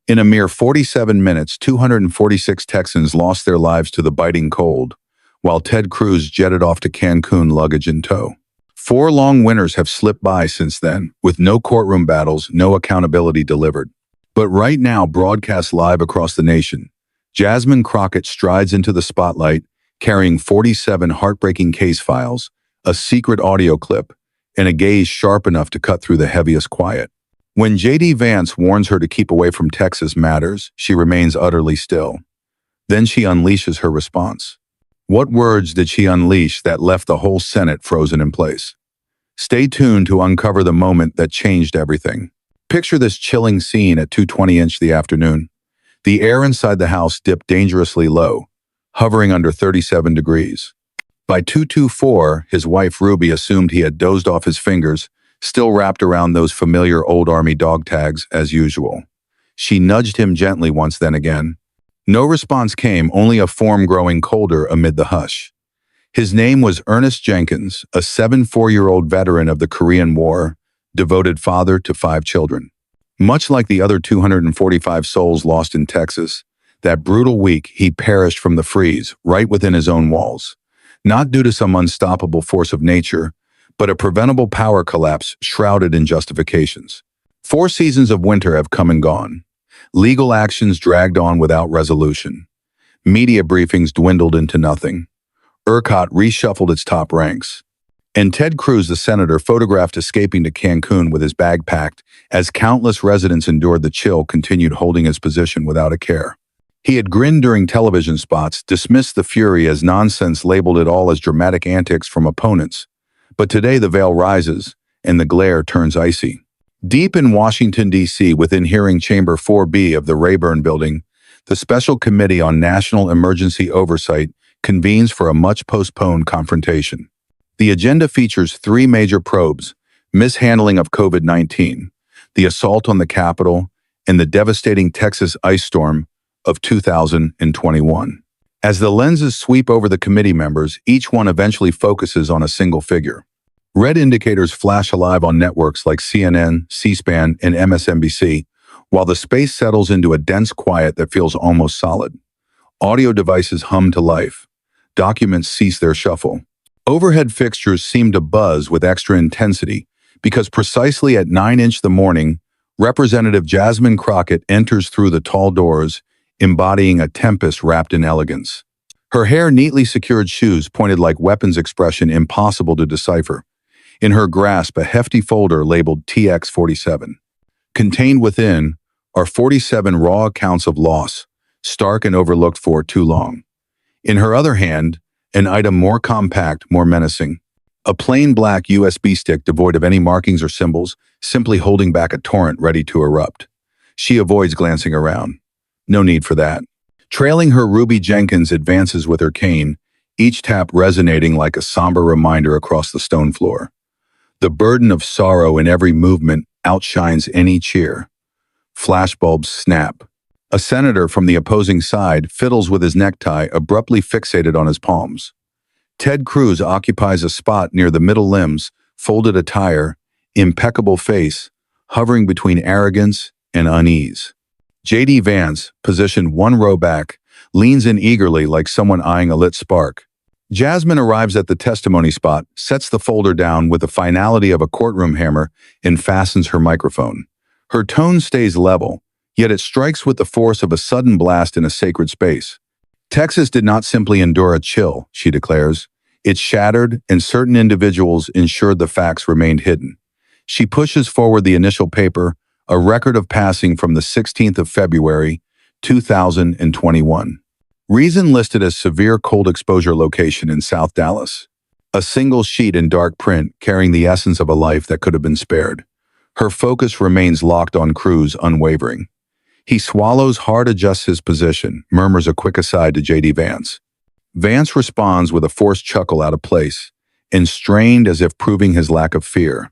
In a mere 47 minutes, 246 Texans lost their lives to the biting cold, while Ted Cruz jetted off to Cancun, luggage in tow. 4 long winters have slipped by since then, with no courtroom battles, no accountability delivered. But right now, broadcast live across the nation, Jasmine Crockett strides into the spotlight, carrying 47 heartbreaking case files, a secret audio clip, and a gaze sharp enough to cut through the heaviest quiet. When J.D. Vance warns her to keep away from Texas matters, she remains utterly still. Then she unleashes her response. What words did she unleash that left the whole Senate frozen in place? Stay tuned to uncover the moment that changed everything. Picture this chilling scene at 2:20 the afternoon. The air inside the house dipped dangerously low, hovering under 37 degrees. By 2:24, his wife Ruby assumed he had dozed off his fingers, still wrapped around those familiar old army dog tags as usual. She nudged him gently once, then again. No response came, only a form growing colder amid the hush. His name was Ernest Jenkins, a 74-year-old veteran of the Korean War, devoted father to 5 children. Much like the other 245 souls lost in Texas, that brutal week he perished from the freeze right within his own walls. Not due to some unstoppable force of nature, but a preventable power collapse shrouded in justifications. 4 seasons of winter have come and gone. Legal actions dragged on without resolution. Media briefings dwindled into nothing. ERCOT reshuffled its top ranks. And Ted Cruz, the senator, photographed escaping to Cancun with his bag packed, as countless residents endured the chill, continued holding his position without a care. He had grinned during television spots, dismissed the fury as nonsense, labeled it all as dramatic antics from opponents. But today the veil rises, and the glare turns icy. Deep in Washington, D.C., within hearing chamber 4B of the Rayburn Building, the Special Committee on National Emergency Oversight convenes for a much-postponed confrontation. The agenda features 3 major probes: mishandling of COVID-19, the assault on the Capitol, and the devastating Texas ice storm of 2021. As the lenses sweep over the committee members, each one eventually focuses on a single figure. Red indicators flash alive on networks like CNN, C-SPAN, and MSNBC, while the space settles into a dense quiet that feels almost solid. Audio devices hum to life. Documents cease their shuffle. Overhead fixtures seem to buzz with extra intensity because precisely at 9 the morning, Representative Jasmine Crockett enters through the tall doors, embodying a tempest wrapped in elegance. Her hair neatly secured shoes pointed like weapons, expression impossible to decipher. In her grasp, a hefty folder labeled TX-47. Contained within are 47 raw accounts of loss, stark and overlooked for too long. In her other hand, an item more compact, more menacing. A plain black USB stick devoid of any markings or symbols, simply holding back a torrent ready to erupt. She avoids glancing around. No need for that. Trailing her, Ruby Jenkins advances with her cane, each tap resonating like a somber reminder across the stone floor. The burden of sorrow in every movement outshines any cheer. Flashbulbs snap. A senator from the opposing side fiddles with his necktie, abruptly fixated on his palms. Ted Cruz occupies a spot near the middle limbs, folded attire, impeccable face, hovering between arrogance and unease. J.D. Vance, positioned 1 row back, leans in eagerly like someone eyeing a lit spark. Jasmine arrives at the testimony spot, sets the folder down with the finality of a courtroom hammer, and fastens her microphone. Her tone stays level, yet it strikes with the force of a sudden blast in a sacred space. Texas did not simply endure a chill, she declares. It shattered, and certain individuals ensured the facts remained hidden. She pushes forward the initial paper, a record of passing from the 16th of February, 2021. Reason listed as severe cold exposure, location in South Dallas. A single sheet in dark print carrying the essence of a life that could have been spared. Her focus remains locked on Cruz, unwavering. He swallows hard, adjusts his position, murmurs a quick aside to J.D. Vance. Vance responds with a forced chuckle out of place, and strained as if proving his lack of fear.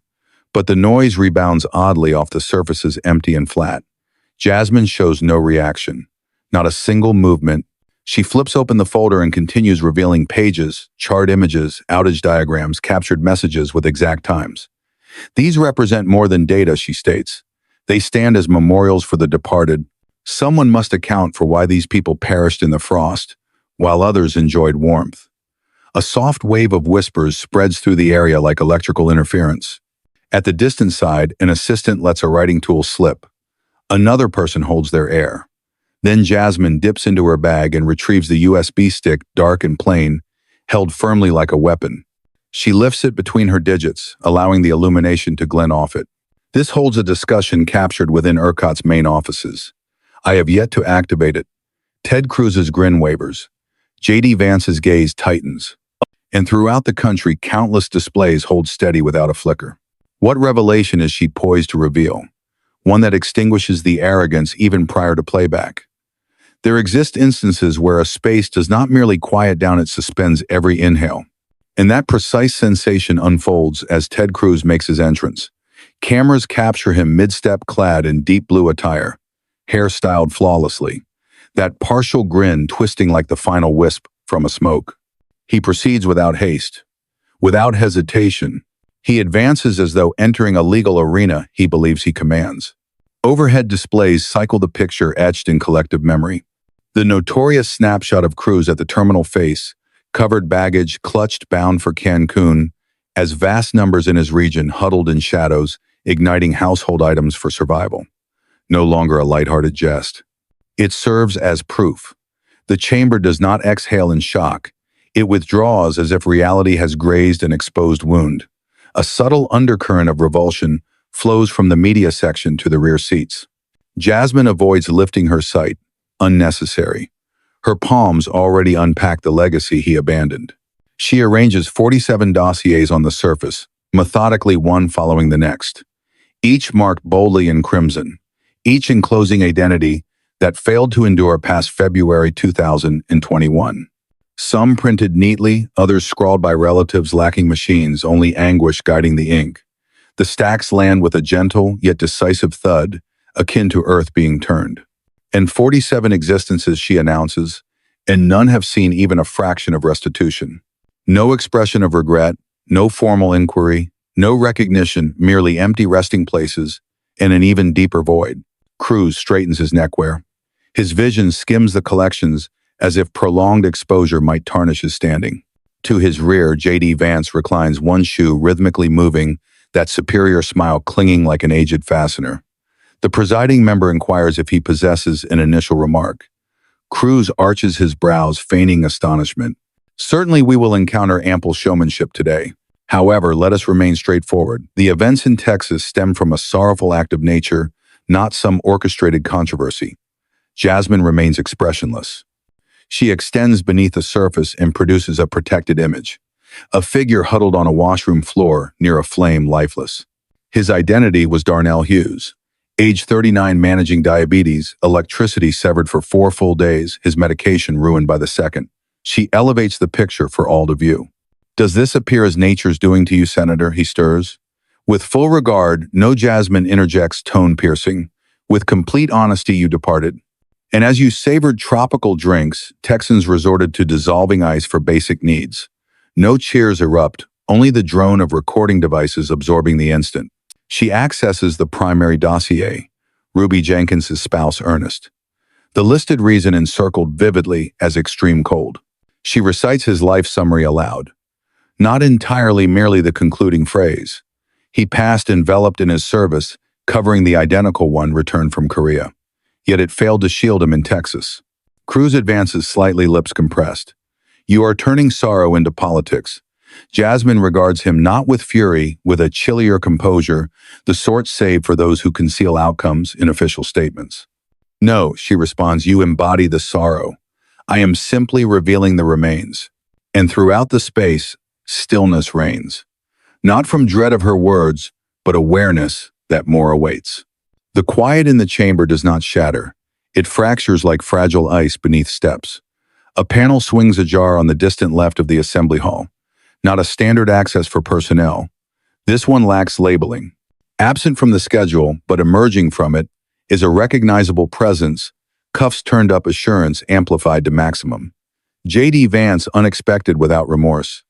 But the noise rebounds oddly off the surfaces, empty and flat. Jasmine shows no reaction, not a single movement. She flips open the folder and continues, revealing pages, chart images, outage diagrams, captured messages with exact times. These represent more than data, she states. They stand as memorials for the departed, Someone must account for why these people perished in the frost, while others enjoyed warmth. A soft wave of whispers spreads through the area like electrical interference. At the distant side, an assistant lets a writing tool slip. Another person holds their air. Then Jasmine dips into her bag and retrieves the USB stick, dark and plain, held firmly like a weapon. She lifts it between her digits, allowing the illumination to glint off it. This holds a discussion captured within ERCOT's main offices. I have yet to activate it. Ted Cruz's grin wavers. J.D. Vance's gaze tightens. And throughout the country, countless displays hold steady without a flicker. What revelation is she poised to reveal? One that extinguishes the arrogance even prior to playback. There exist instances where a space does not merely quiet down, it suspends every inhale. And that precise sensation unfolds as Ted Cruz makes his entrance. Cameras capture him mid-step clad in deep blue attire, hair styled flawlessly, that partial grin twisting like the final wisp from a smoke. He proceeds without haste, without hesitation. He advances as though entering a legal arena he believes he commands. Overhead displays cycle the picture etched in collective memory. The notorious snapshot of Cruz at the terminal face, covered baggage clutched bound for Cancun, as vast numbers in his region huddled in shadows, igniting household items for survival. No longer a lighthearted jest. It serves as proof. The chamber does not exhale in shock. It withdraws as if reality has grazed an exposed wound. A subtle undercurrent of revulsion flows from the media section to the rear seats. Jasmine avoids lifting her sight. Unnecessary. Her palms already unpack the legacy he abandoned. She arranges 47 dossiers on the surface, methodically one following the next, each marked boldly in crimson, each enclosing identity that failed to endure past February 2021. Some printed neatly, others scrawled by relatives lacking machines, only anguish guiding the ink. The stacks land with a gentle yet decisive thud, akin to earth being turned. And 47 existences, she announces, and none have seen even a fraction of restitution. No expression of regret, no formal inquiry, no recognition, merely empty resting places, and an even deeper void. Cruz straightens his neckwear. His vision skims the collections as if prolonged exposure might tarnish his standing. To his rear, J.D. Vance reclines, one shoe rhythmically moving, that superior smile clinging like an aged fastener. The presiding member inquires if he possesses an initial remark. Cruz arches his brows, feigning astonishment. Certainly we will encounter ample showmanship today. However, let us remain straightforward. The events in Texas stem from a sorrowful act of nature, not some orchestrated controversy. Jasmine remains expressionless. She extends beneath the surface and produces a protected image. A figure huddled on a washroom floor near a flame, lifeless. His identity was Darnell Hughes. Age 39, managing diabetes, electricity severed for 4 full days, his medication ruined by the second. She elevates the picture for all to view. Does this appear as nature's doing to you, Senator? He stirs. With full regard, no, Jasmine interjects, tone piercing. With complete honesty, you departed. And as you savored tropical drinks, Texans resorted to dissolving ice for basic needs. No cheers erupt, only the drone of recording devices absorbing the instant. She accesses the primary dossier, Ruby Jenkins' spouse, Ernest. The listed reason encircled vividly as extreme cold. She recites his life summary aloud. Not entirely, merely the concluding phrase. He passed enveloped in his service, covering the identical one returned from Korea. Yet it failed to shield him in Texas. Cruz advances, slightly, lips compressed. You are turning sorrow into politics. Jasmine regards him not with fury, with a chillier composure, the sort saved for those who conceal outcomes in official statements. No, she responds, you embody the sorrow. I am simply revealing the remains. And throughout the space, stillness reigns. Not from dread of her words, but awareness that more awaits. The quiet in the chamber does not shatter. It fractures like fragile ice beneath steps. A panel swings ajar on the distant left of the assembly hall. Not a standard access for personnel. This one lacks labeling. Absent from the schedule, but emerging from it, is a recognizable presence, cuffs turned up, assurance amplified to maximum. J.D. Vance, unexpected without remorse.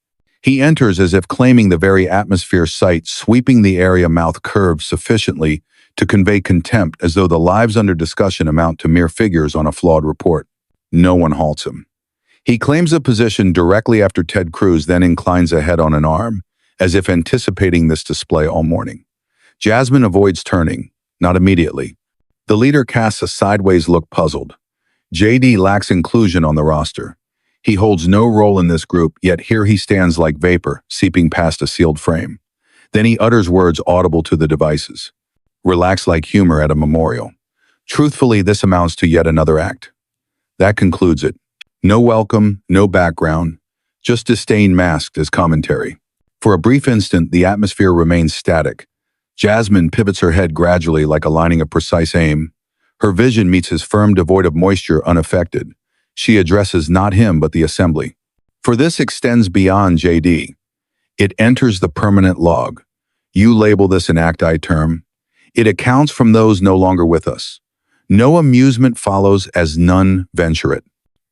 He enters as if claiming the very atmosphere, sight sweeping the area, mouth curved sufficiently to convey contempt as though the lives under discussion amount to mere figures on a flawed report. No one halts him. He claims a position directly after Ted Cruz then inclines a head on an arm, as if anticipating this display all morning. Jasmine avoids turning, not immediately. The leader casts a sideways look, puzzled. JD lacks inclusion on the roster. He holds no role in this group, yet here he stands like vapor, seeping past a sealed frame. Then he utters words audible to the devices. Relax like humor at a memorial. Truthfully, this amounts to yet another act. That concludes it. No welcome, no background, just disdain masked as commentary. For a brief instant, the atmosphere remains static. Jasmine pivots her head gradually like aligning a precise aim. Her vision meets his firm, devoid of moisture, unaffected. She addresses not him but the assembly. For this extends beyond JD. It enters the permanent log. You label this an act I term. It accounts from those no longer with us. No amusement follows as none venture it.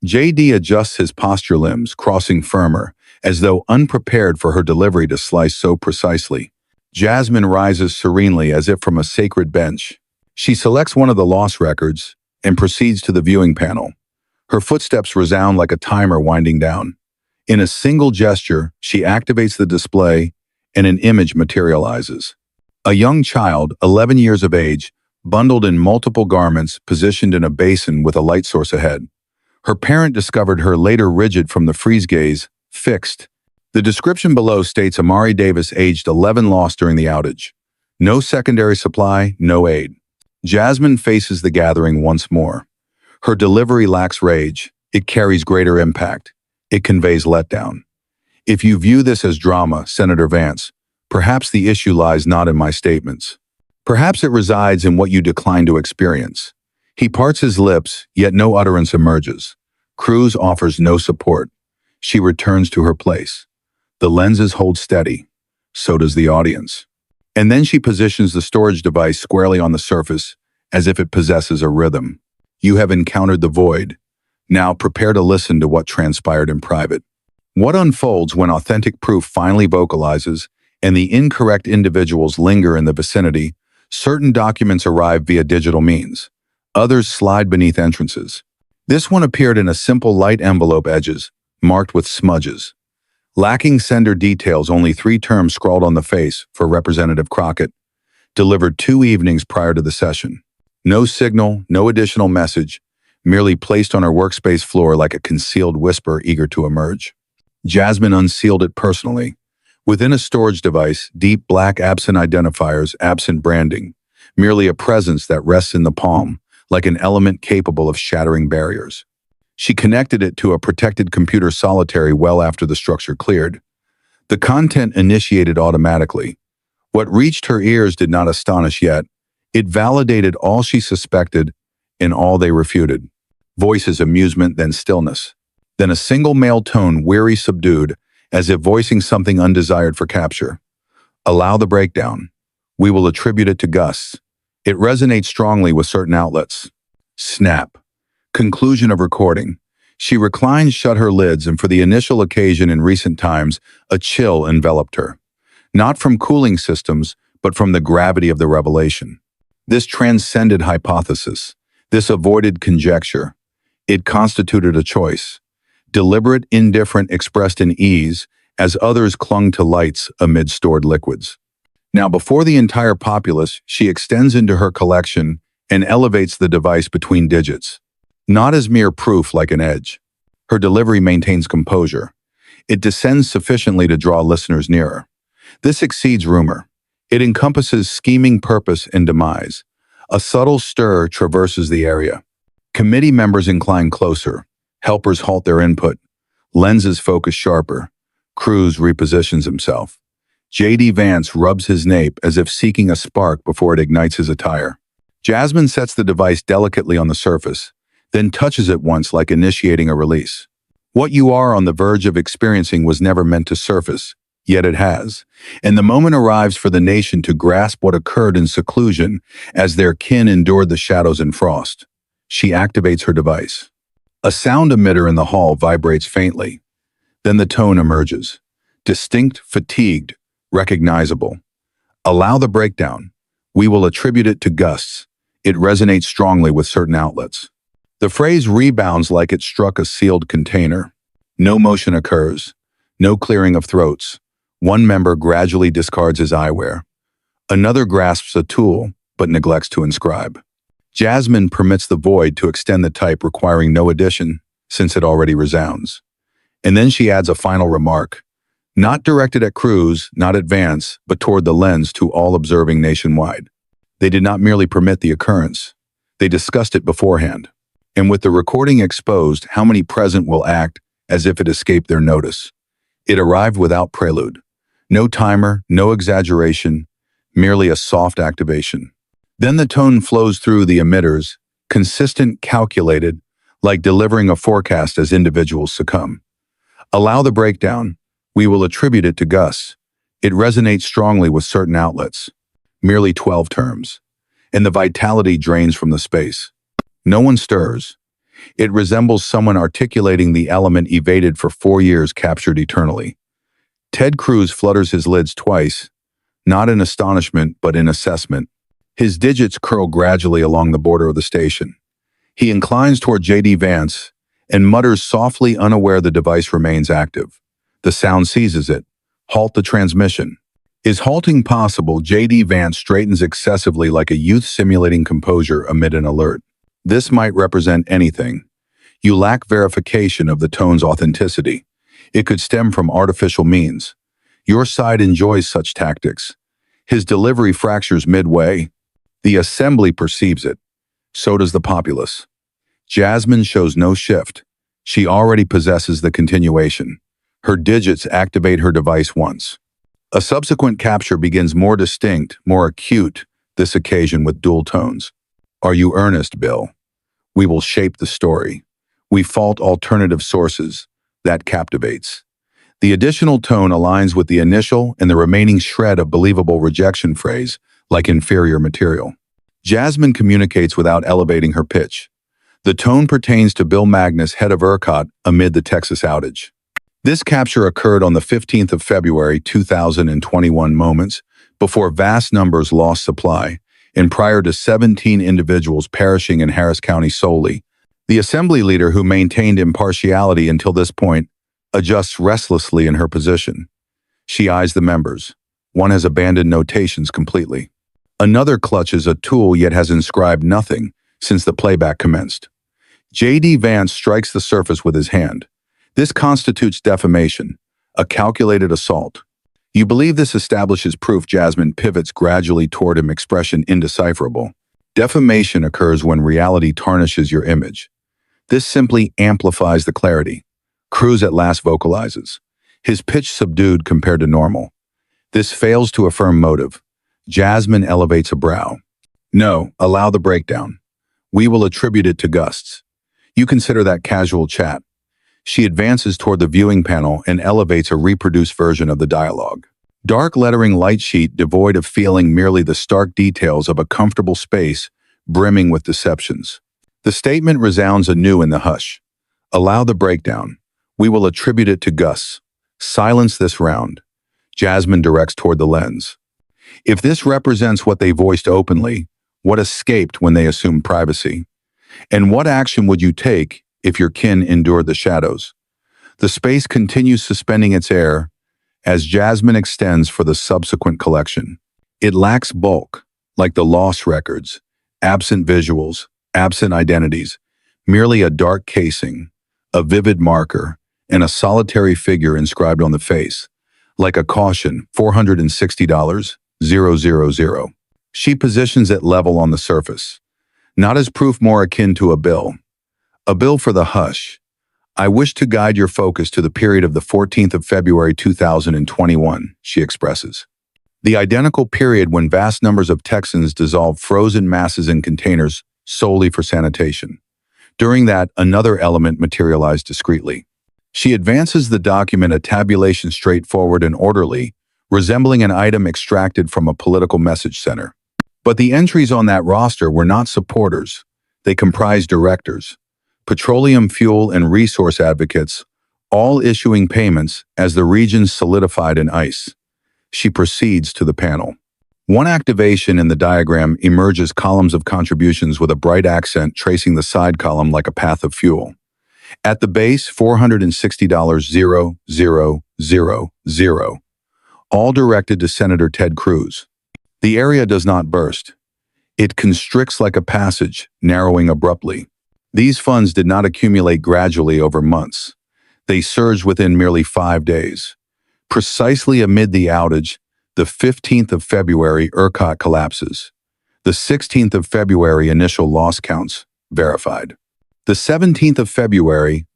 JD adjusts his posture limbs, crossing firmer, as though unprepared for her delivery to slice so precisely. Jasmine rises serenely as if from a sacred bench. She selects one of the lost records and proceeds to the viewing panel. Her footsteps resound like a timer winding down. In a single gesture, she activates the display and an image materializes. A young child, 11 years of age, bundled in multiple garments, positioned in a basin with a light source ahead. Her parent discovered her later rigid from the freeze gaze, fixed. The description below states Amari Davis, aged 11, lost during the outage. No secondary supply, no aid. Jasmine faces the gathering once more. Her delivery lacks rage. It carries greater impact. It conveys letdown. If you view this as drama, Senator Vance, perhaps the issue lies not in my statements. Perhaps it resides in what you decline to experience. He parts his lips, yet no utterance emerges. Cruz offers no support. She returns to her place. The lenses hold steady. So does the audience. And then she positions the storage device squarely on the surface, as if it possesses a rhythm. You have encountered the void. Now prepare to listen to what transpired in private. What unfolds when authentic proof finally vocalizes and the incorrect individuals linger in the vicinity? Certain documents arrive via digital means. Others slide beneath entrances. This one appeared in a simple light envelope, edges marked with smudges. Lacking sender details, only 3 terms scrawled on the face for Representative Crockett. Delivered 2 evenings prior to the session. No signal, no additional message, merely placed on her workspace floor like a concealed whisper eager to emerge. Jasmine unsealed it personally. Within a storage device, deep black absent identifiers, absent branding, merely a presence that rests in the palm, like an element capable of shattering barriers. She connected it to a protected computer solitary well after the structure cleared. The content initiated automatically. What reached her ears did not astonish yet. It validated all she suspected and all they refuted. Voices, amusement, then stillness. Then a single male tone, weary, subdued, as if voicing something undesired for capture. Allow the breakdown. We will attribute it to Gus. It resonates strongly with certain outlets. Snap. Conclusion of recording. She reclined, shut her lids, and for the initial occasion in recent times, a chill enveloped her. Not from cooling systems, but from the gravity of the revelation. This transcended hypothesis. This avoided conjecture. It constituted a choice. Deliberate, indifferent, expressed in ease, as others clung to lights amid stored liquids. Now, before the entire populace, she extends into her collection and elevates the device between digits. Not as mere proof like an edge. Her delivery maintains composure. It descends sufficiently to draw listeners nearer. This exceeds rumor. It encompasses scheming purpose and demise. A subtle stir traverses the area. Committee members incline closer. Helpers halt their input. Lenses focus sharper. Cruz repositions himself. J.D. Vance rubs his nape as if seeking a spark before it ignites his attire. Jasmine sets the device delicately on the surface, then touches it once like initiating a release. What you are on the verge of experiencing was never meant to surface, yet it has, and the moment arrives for the nation to grasp what occurred in seclusion as their kin endured the shadows and frost. She activates her device. A sound emitter in the hall vibrates faintly. Then the tone emerges. Distinct, fatigued, recognizable. Allow the breakdown. We will attribute it to gusts. It resonates strongly with certain outlets. The phrase rebounds like it struck a sealed container. No motion occurs. No clearing of throats. One member gradually discards his eyewear. Another grasps a tool, but neglects to inscribe. Jasmine permits the void to extend the type, requiring no addition, since it already resounds. And then she adds a final remark, not directed at Cruz, not at Vance, but toward the lens to all observing nationwide. They did not merely permit the occurrence. They discussed it beforehand. And with the recording exposed, how many present will act as if it escaped their notice? It arrived without prelude. No timer, no exaggeration, merely a soft activation. Then the tone flows through the emitters, consistent, calculated, like delivering a forecast as individuals succumb. Allow the breakdown. We will attribute it to Gus. It resonates strongly with certain outlets. Merely 12 terms. And the vitality drains from the space. No one stirs. It resembles someone articulating the element evaded for 4 years, captured eternally. Ted Cruz flutters his lids twice, not in astonishment, but in assessment. His digits curl gradually along the border of the station. He inclines toward J.D. Vance and mutters softly, unaware the device remains active. The sound seizes it. Halt the transmission. Is halting possible? J.D. Vance straightens excessively like a youth simulating composure amid an alert. This might represent anything. You lack verification of the tone's authenticity. It could stem from artificial means. Your side enjoys such tactics. His delivery fractures midway. The assembly perceives it. So does the populace. Jasmine shows no shift. She already possesses the continuation. Her digits activate her device once. A subsequent capture begins more distinct, more acute, this occasion with dual tones. Are you earnest, Bill? We will shape the story. We fault alternative sources. That captivates. The additional tone aligns with the initial and the remaining shred of believable rejection phrase, like inferior material. Jasmine communicates without elevating her pitch. The tone pertains to Bill Magnus, head of ERCOT, amid the Texas outage. This capture occurred on the 15th of February 2021, moments before vast numbers lost supply and prior to 17 individuals perishing in Harris County solely. The assembly leader, who maintained impartiality until this point, adjusts restlessly in her position. She eyes the members. One has abandoned notations completely. Another clutches a tool yet has inscribed nothing since the playback commenced. J.D. Vance strikes the surface with his hand. This constitutes defamation, a calculated assault. You believe this establishes proof? Jasmine pivots gradually toward him, expression indecipherable. Defamation occurs when reality tarnishes your image. This simply amplifies the clarity. Cruz at last vocalizes, his pitch subdued compared to normal. This fails to affirm motive. Jasmine elevates a brow. No, allow the breakdown. We will attribute it to gusts. You consider that casual chat. She advances toward the viewing panel and elevates a reproduced version of the dialogue. Dark lettering, light sheet, devoid of feeling, merely the stark details of a comfortable space brimming with deceptions. The statement resounds anew in the hush. Allow the breakdown. We will attribute it to Gus. Silence this round. Jasmine directs toward the lens. If this represents what they voiced openly, what escaped when they assumed privacy? And what action would you take if your kin endured the shadows? The space continues suspending its air as Jasmine extends for the subsequent collection. It lacks bulk, like the lost records, absent visuals, absent identities, merely a dark casing, a vivid marker, and a solitary figure inscribed on the face, like a caution, $460, 000. She positions it level on the surface, not as proof, more akin to a bill. A bill for the hush. I wish to guide your focus to the period of the 14th of February 2021, she expresses. The identical period when vast numbers of Texans dissolved frozen masses in containers solely for sanitation. During that, another element materialized discreetly. She advances the document, a tabulation straightforward and orderly, resembling an item extracted from a political message center. But the entries on that roster were not supporters. They comprised directors, petroleum, fuel, and resource advocates, all issuing payments as the region solidified in ice. She proceeds to the panel. One activation in the diagram emerges columns of contributions with a bright accent tracing the side column like a path of fuel. At the base, $460,000,000, all directed to Senator Ted Cruz. The area does not burst. It constricts like a passage, narrowing abruptly. These funds did not accumulate gradually over months. They surged within merely 5 days. Precisely amid the outage, the 15th of February, ERCOT collapses. The 16th of February, initial loss counts verified. The 17th of February,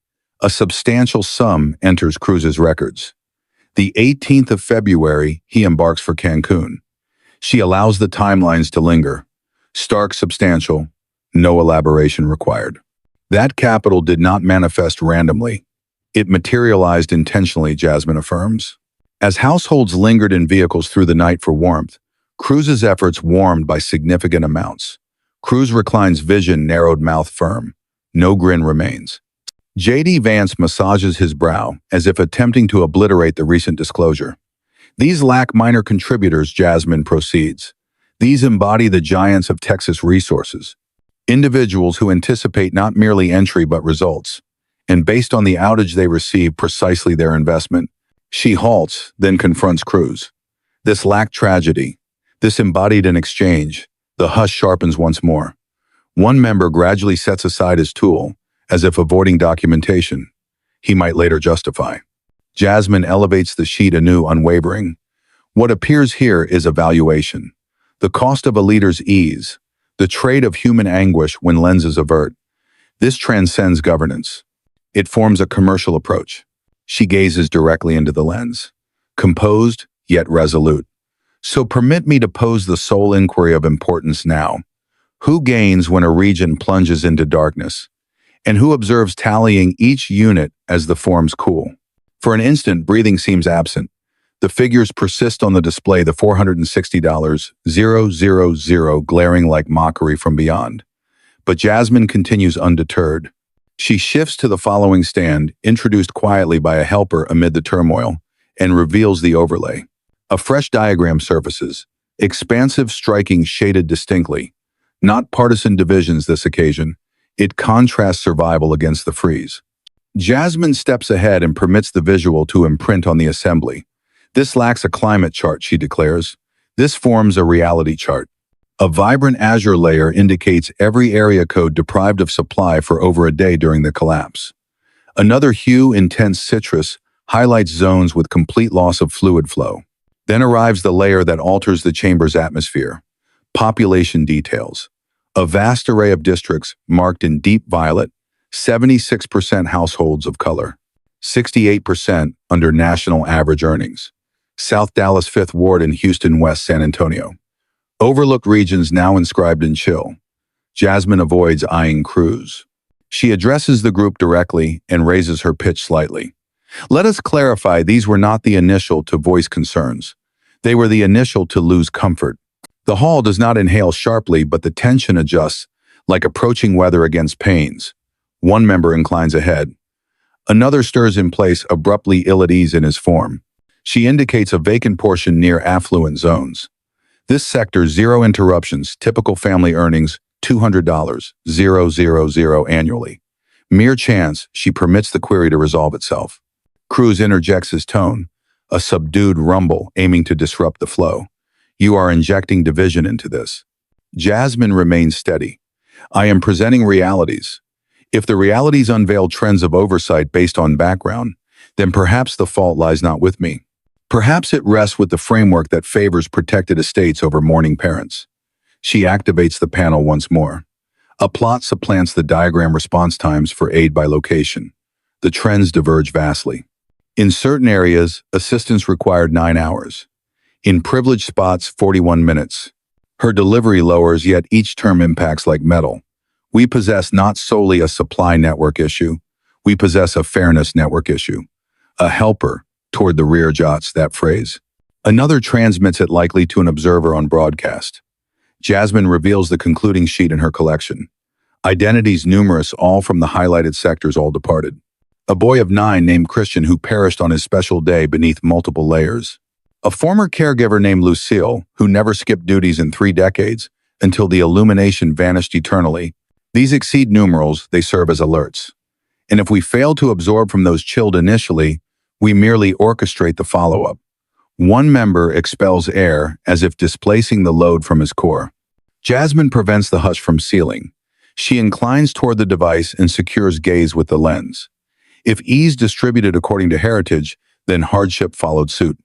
a substantial sum enters Cruz's records. The 18th of February, he embarks for Cancun. She allows the timelines to linger. Stark, substantial, no elaboration required. That capital did not manifest randomly. It materialized intentionally, Jasmine affirms. As households lingered in vehicles through the night for warmth, Cruz's efforts warmed by significant amounts. Cruz reclines, vision narrowed, mouth firm. No grin remains. J.D. Vance massages his brow as if attempting to obliterate the recent disclosure. These lack minor contributors, Jasmine proceeds. These embody the giants of Texas resources. Individuals who anticipate not merely entry but results. And based on the outage they receive, precisely their investment. She halts, then confronts Cruz. This lacked tragedy. This embodied an exchange. The hush sharpens once more. One member gradually sets aside his tool, as if avoiding documentation he might later justify. Jasmine elevates the sheet anew, unwavering. What appears here is evaluation. The cost of a leader's ease, the trade of human anguish when lenses avert. This transcends governance. It forms a commercial approach. She gazes directly into the lens, composed yet resolute. So permit me to pose the sole inquiry of importance now. Who gains when a region plunges into darkness? And who observes tallying each unit as the forms cool? For an instant, breathing seems absent. The figures persist on the display, the $460,000 glaring like mockery from beyond. But Jasmine continues undeterred. She shifts to the following stand, introduced quietly by a helper amid the turmoil, and reveals the overlay. A fresh diagram surfaces, expansive, striking, shaded distinctly. Not partisan divisions this occasion. It contrasts survival against the freeze. Jasmine steps ahead and permits the visual to imprint on the assembly. This lacks a climate chart, she declares. This forms a reality chart. A vibrant azure layer indicates every area code deprived of supply for over a day during the collapse. Another hue, intense citrus, highlights zones with complete loss of fluid flow. Then arrives the layer that alters the chamber's atmosphere. Population details. A vast array of districts marked in deep violet, 76% households of color, 68% under national average earnings. South Dallas 5th Ward and Houston West San Antonio. Overlooked regions now inscribed in chill. Jasmine avoids eyeing Cruz. She addresses the group directly and raises her pitch slightly. Let us clarify, these were not the initial to voice concerns. They were the initial to lose comfort. The hall does not inhale sharply, but the tension adjusts, like approaching weather against pains. One member inclines ahead. Another stirs in place, abruptly ill at ease in his form. She indicates a vacant portion near affluent zones. This sector, zero interruptions, typical family earnings, $200,000 annually. Mere chance, she permits the query to resolve itself. Cruz interjects his tone, a subdued rumble aiming to disrupt the flow. You are injecting division into this. Jasmine remains steady. I am presenting realities. If the realities unveil trends of oversight based on background, then perhaps the fault lies not with me. Perhaps it rests with the framework that favors protected estates over mourning parents. She activates the panel once more. A plot supplants the diagram response times for aid by location. The trends diverge vastly. In certain areas, assistance required 9 hours. In privileged spots, 41 minutes. Her delivery lowers, yet each term impacts like metal. We possess not solely a supply network issue. We possess a fairness network issue. A helper toward the rear jots that phrase. Another transmits it likely to an observer on broadcast. Jasmine reveals the concluding sheet in her collection. Identities numerous, all from the highlighted sectors, all departed. A boy of 9 named Christian who perished on his special day beneath multiple layers. A former caregiver named Lucille, who never skipped duties in 3 decades until the illumination vanished eternally. These exceed numerals, they serve as alerts. And if we fail to absorb from those chilled initially, we merely orchestrate the follow-up. One member expels air as if displacing the load from his core. Jasmine prevents the hush from sealing. She inclines toward the device and secures gaze with the lens. If ease distributed according to heritage, then hardship followed suit.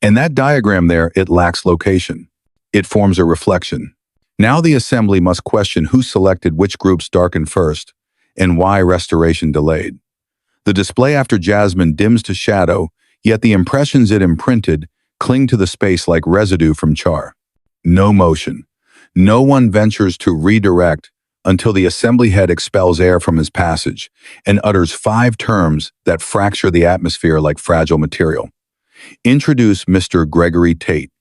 In that diagram there, it lacks location. It forms a reflection. Now the assembly must question who selected which groups darkened first and why restoration delayed. The display after Jasmine dims to shadow, yet the impressions it imprinted cling to the space like residue from char. No motion. No one ventures to redirect until the assembly head expels air from his passage and utters 5 terms that fracture the atmosphere like fragile material. Introduce Mr. Gregory Tate.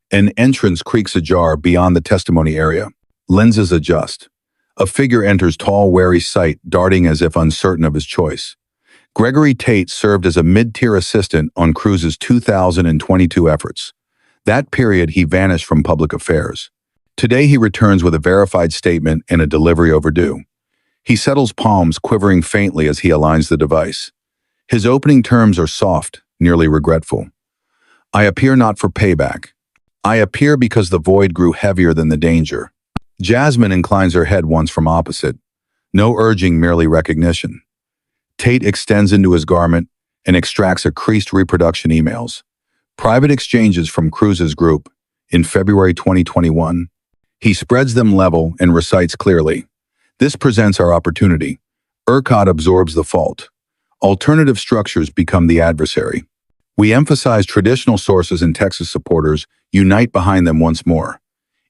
An entrance creaks ajar beyond the testimony area. Lenses adjust. A figure enters tall, wary sight, darting as if uncertain of his choice. Gregory Tate served as a mid-tier assistant on Cruz's 2022 efforts. That period, he vanished from public affairs. Today, he returns with a verified statement and a delivery overdue. He settles palms, quivering faintly as he aligns the device. His opening terms are soft, nearly regretful. I appear not for payback. I appear because the void grew heavier than the danger. Jasmine inclines her head once from opposite. No urging, merely recognition. Tate extends into his garment and extracts a creased reproduction emails. Private exchanges from Cruz's group in February 2021. He spreads them level and recites clearly. This presents our opportunity. ERCOT absorbs the fault. Alternative structures become the adversary. We emphasize traditional sources and Texas supporters unite behind them once more.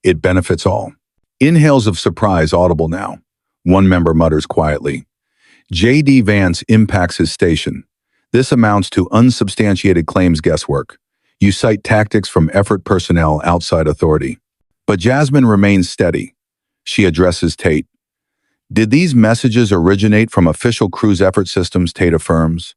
It benefits all. Inhales of surprise audible now. One member mutters quietly. J.D. Vance impacts his station. This amounts to unsubstantiated claims guesswork. You cite tactics from effort personnel outside authority. But Jasmine remains steady. She addresses Tate. Did these messages originate from official Cruz effort systems, Tate affirms?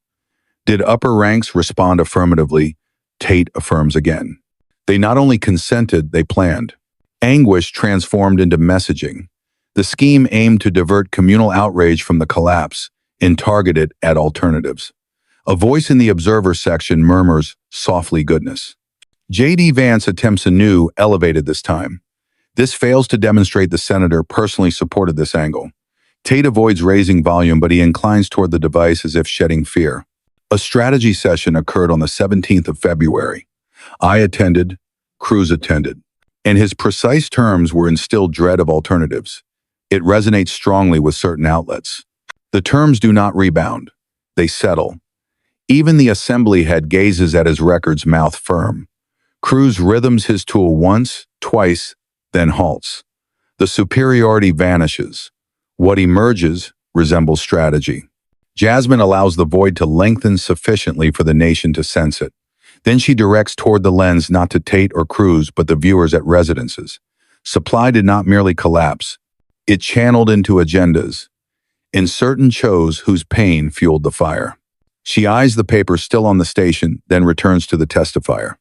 Did upper ranks respond affirmatively? Tate affirms again. They not only consented, they planned. Anguish transformed into messaging. The scheme aimed to divert communal outrage from the collapse and target it at alternatives. A voice in the observer section murmurs, softly goodness. J.D. Vance attempts anew, elevated this time. This fails to demonstrate the senator personally supported this angle. Tate avoids raising volume, but he inclines toward the device as if shedding fear. A strategy session occurred on the 17th of February. I attended, Cruz attended, and his precise terms were instilled dread of alternatives. It resonates strongly with certain outlets. The terms do not rebound. They settle. Even the assembly head gazes at his records, mouth firm. Cruz rhythms his tool once, twice, then halts. The superiority vanishes. What emerges resembles strategy. Jasmine allows the void to lengthen sufficiently for the nation to sense it. Then she directs toward the lens not to Tate or Cruz, but the viewers at residences. Supply did not merely collapse. It channeled into agendas. In certain chose whose pain fueled the fire. She eyes the paper still on the station, then returns to the testifier.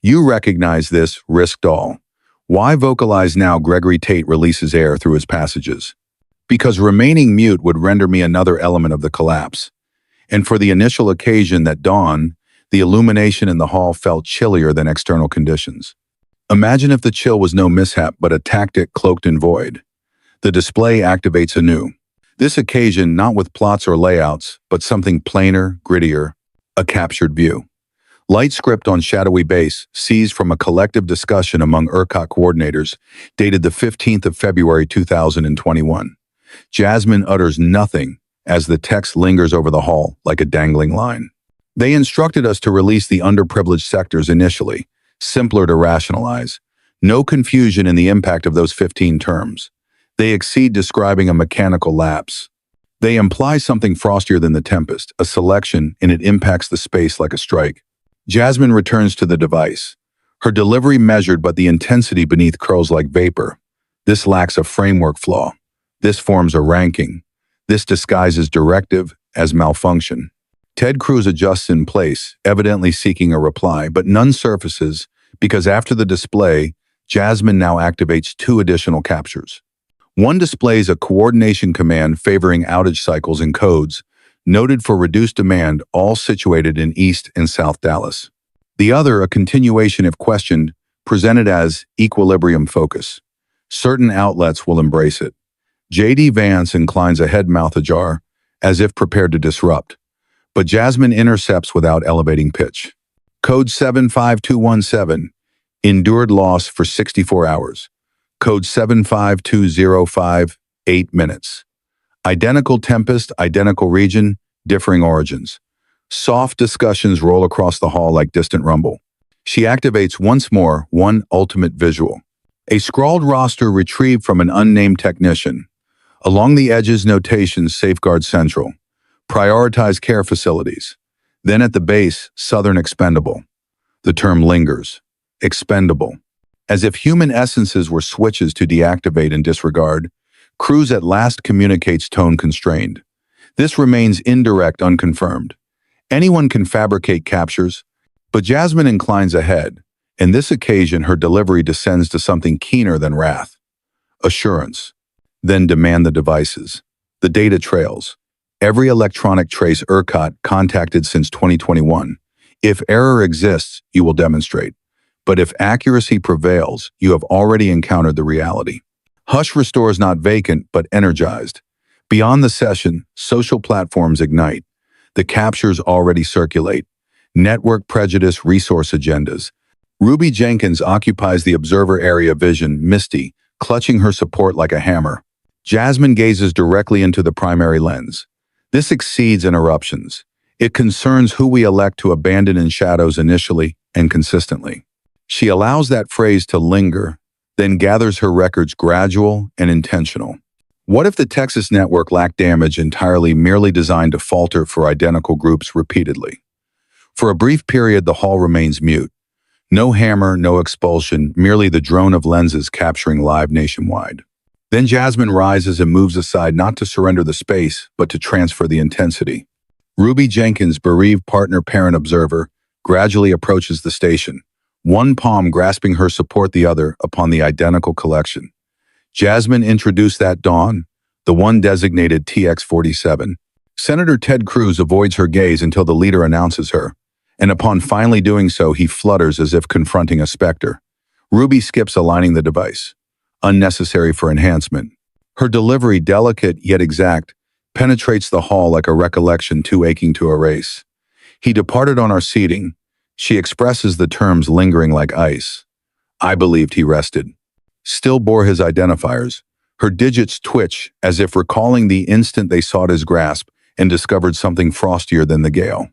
You recognize this, risked all. Why vocalize now? Gregory Tate releases air through his passages. Because remaining mute would render me another element of the collapse. And for the initial occasion that dawned, the illumination in the hall felt chillier than external conditions. Imagine if the chill was no mishap but a tactic cloaked in void. The display activates anew. This occasion not with plots or layouts, but something plainer, grittier, a captured view. Light script on shadowy base, seized from a collective discussion among ERCOT coordinators, dated the 15th of February 2021. Jasmine utters nothing as the text lingers over the hall like a dangling line. They instructed us to release the underprivileged sectors initially, simpler to rationalize. No confusion in the impact of those 15 terms. They exceed describing a mechanical lapse. They imply something frostier than the tempest, a selection, and it impacts the space like a strike. Jasmine returns to the device. Her delivery measured, but the intensity beneath curls like vapor. This lacks a framework flaw. This forms a ranking. This disguises directive as malfunction. Ted Cruz adjusts in place, evidently seeking a reply, but none surfaces because after the display, Jasmine now activates two additional captures. One displays a coordination command favoring outage cycles and codes, noted for reduced demand, all situated in East and South Dallas. The other, a continuation if questioned, presented as equilibrium focus. Certain outlets will embrace it. J.D. Vance inclines a head mouth ajar, as if prepared to disrupt, but Jasmine intercepts without elevating pitch. Code 75217, endured loss for 64 hours. Code 75205, 8 minutes. Identical tempest, identical region, differing origins. Soft discussions roll across the hall like distant rumble. She activates once more one ultimate visual. A scrawled roster retrieved from an unnamed technician. Along the edges, notations safeguard central. Prioritize care facilities. Then at the base, southern expendable. The term lingers. Expendable. As if human essences were switches to deactivate and disregard, Cruz at last communicates tone constrained. This remains indirect, unconfirmed. Anyone can fabricate captures, but Jasmine inclines ahead. In this occasion, her delivery descends to something keener than wrath. Assurance. Then demand the devices. The data trails. Every electronic trace ERCOT contacted since 2021. If error exists, you will demonstrate. But if accuracy prevails, you have already encountered the reality. Hush restores not vacant, but energized. Beyond the session, social platforms ignite. The captures already circulate. Network prejudice, resource agendas. Ruby Jenkins occupies the observer area, vision misty, clutching her support like a hammer. Jasmine gazes directly into the primary lens. This exceeds interruptions. It concerns who we elect to abandon in shadows initially and consistently. She allows that phrase to linger, then gathers her records gradual and intentional. What if the Texas network lacked damage entirely, merely designed to falter for identical groups repeatedly? For a brief period, the hall remains mute. No hammer, no expulsion, merely the drone of lenses capturing live nationwide. Then Jasmine rises and moves aside, not to surrender the space, but to transfer the intensity. Ruby Jenkins, bereaved partner, parent, observer, gradually approaches the station, one palm grasping her support, the other upon the identical collection. Jasmine introduced that dawn, the one designated TX-47. Senator Ted Cruz avoids her gaze until the leader announces her, and upon finally doing so, he flutters as if confronting a specter. Ruby skips aligning the device, unnecessary for enhancement. Her delivery, delicate yet exact, penetrates the hall like a recollection too aching to erase. He departed on our seating. She expresses the terms lingering like ice. I believed he rested. Still bore his identifiers. Her digits twitch as if recalling the instant they sought his grasp and discovered something frostier than the gale.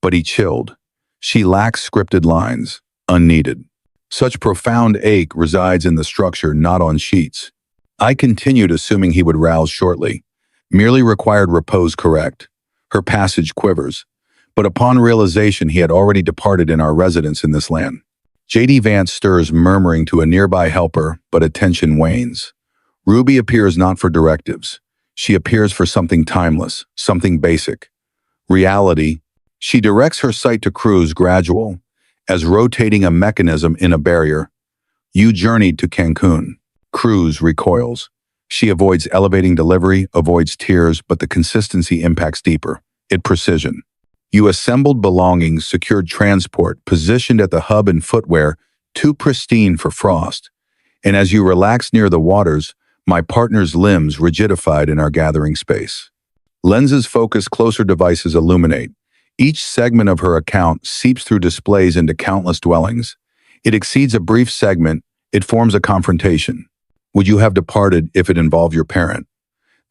But he chilled. She lacks scripted lines, unneeded. Such profound ache resides in the structure, not on sheets. I continued, assuming he would rouse shortly. Merely required repose correct. Her passage quivers. But upon realization, he had already departed in our residence in this land. J.D. Vance stirs, murmuring to a nearby helper, but attention wanes. Ruby appears not for directives. She appears for something timeless, something basic. Reality. She directs her sight to Cruz, gradual, as rotating a mechanism in a barrier. You journeyed to Cancun. Cruz recoils. She avoids elevating delivery, avoids tears, but the consistency impacts deeper. It precision. You assembled belongings, secured transport, positioned at the hub and footwear, too pristine for frost. And as you relaxed near the waters, my partner's limbs rigidified in our gathering space. Lenses focus, closer devices illuminate. Each segment of her account seeps through displays into countless dwellings. It exceeds a brief segment, it forms a confrontation. Would you have departed if it involved your parent?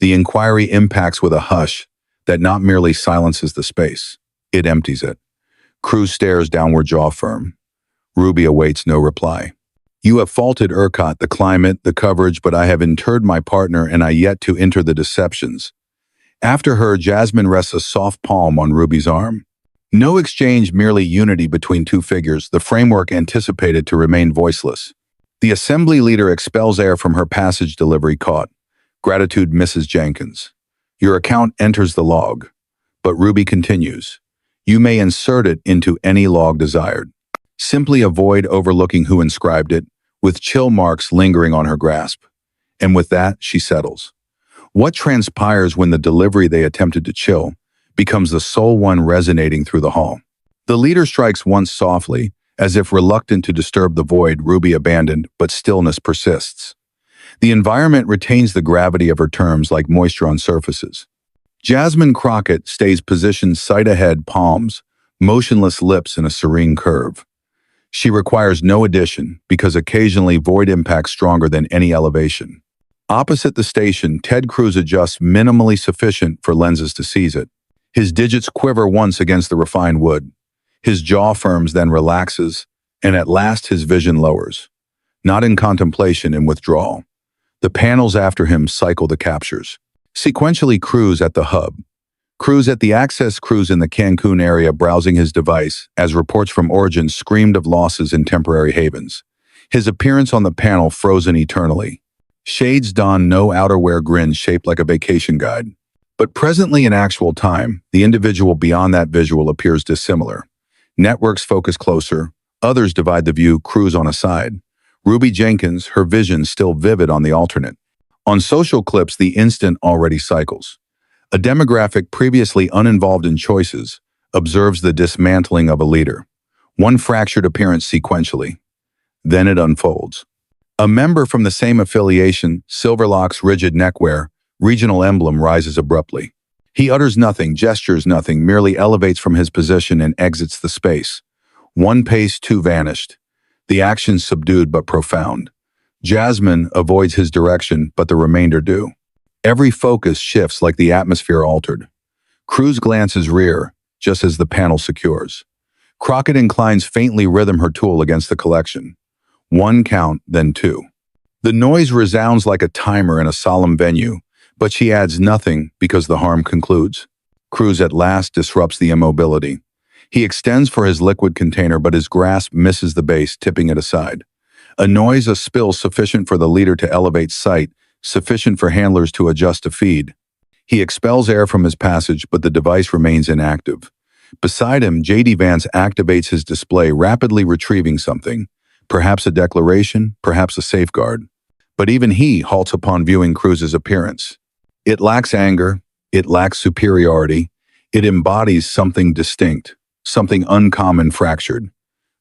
The inquiry impacts with a hush that not merely silences the space, it empties it. Cruz stares downward, jaw firm. Ruby awaits no reply. You have faulted ERCOT, the climate, the coverage, but I have interred my partner and I yet to enter the deceptions. After her, Jasmine rests a soft palm on Ruby's arm. No exchange, merely unity between two figures, the framework anticipated to remain voiceless. The assembly leader expels air from her passage, delivery caught. Gratitude, Mrs. Jenkins. Your account enters the log. But Ruby continues. You may insert it into any log desired. Simply avoid overlooking who inscribed it, with chill marks lingering on her grasp. And with that, she settles. What transpires when the delivery they attempted to chill becomes the sole one resonating through the hall? The leader strikes once softly, as if reluctant to disturb the void Ruby abandoned, but stillness persists. The environment retains the gravity of her terms like moisture on surfaces. Jasmine Crockett stays positioned sight ahead, palms, motionless lips in a serene curve. She requires no addition because occasionally void impacts stronger than any elevation. Opposite the station, Ted Cruz adjusts minimally sufficient for lenses to seize it. His digits quiver once against the refined wood. His jaw firms, then relaxes, and at last his vision lowers. Not in contemplation, in withdrawal. The panels after him cycle the captures. Sequentially, Cruz at the hub. Cruz at the access, Cruz in the Cancun area browsing his device as reports from Origin screamed of losses in temporary havens. His appearance on the panel frozen eternally. Shades don no outerwear, grin shaped like a vacation guide. But presently in actual time, the individual beyond that visual appears dissimilar. Networks focus closer, others divide the view, Cruz on a side. Ruby Jenkins, her vision still vivid on the alternate. On social clips, the instant already cycles. A demographic previously uninvolved in choices observes the dismantling of a leader. One fractured appearance sequentially. Then it unfolds. A member from the same affiliation, Silverlock's rigid neckwear, regional emblem rises abruptly. He utters nothing, gestures nothing, merely elevates from his position and exits the space. One pace, two vanished. The action subdued but profound. Jasmine avoids his direction, but the remainder do. Every focus shifts like the atmosphere altered. Cruz glances rear, just as the panel secures. Crockett inclines faintly, rhythm her tool against the collection. One count, then two. The noise resounds like a timer in a solemn venue, but she adds nothing because the harm concludes. Cruz at last disrupts the immobility. He extends for his liquid container, but his grasp misses the base, tipping it aside. A noise, a spill sufficient for the leader to elevate sight, sufficient for handlers to adjust a feed. He expels air from his passage, but the device remains inactive. Beside him, J.D. Vance activates his display, rapidly retrieving something. Perhaps a declaration, perhaps a safeguard. But even he halts upon viewing Cruz's appearance. It lacks anger, it lacks superiority, it embodies something distinct, something uncommon, fractured.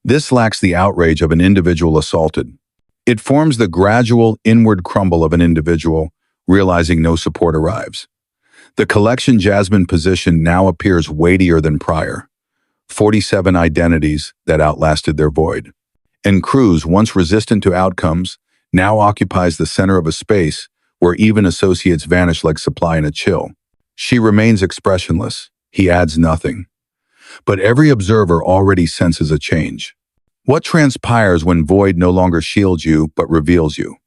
This lacks the outrage of an individual assaulted. It forms the gradual inward crumble of an individual, realizing no support arrives. The collection Jasmine positioned now appears weightier than prior. 47 identities that outlasted their void. And Cruz, once resistant to outcomes, now occupies the center of a space where even associates vanish like supply in a chill. She remains expressionless. He adds nothing. But every observer already senses a change. What transpires when void no longer shields you but reveals you?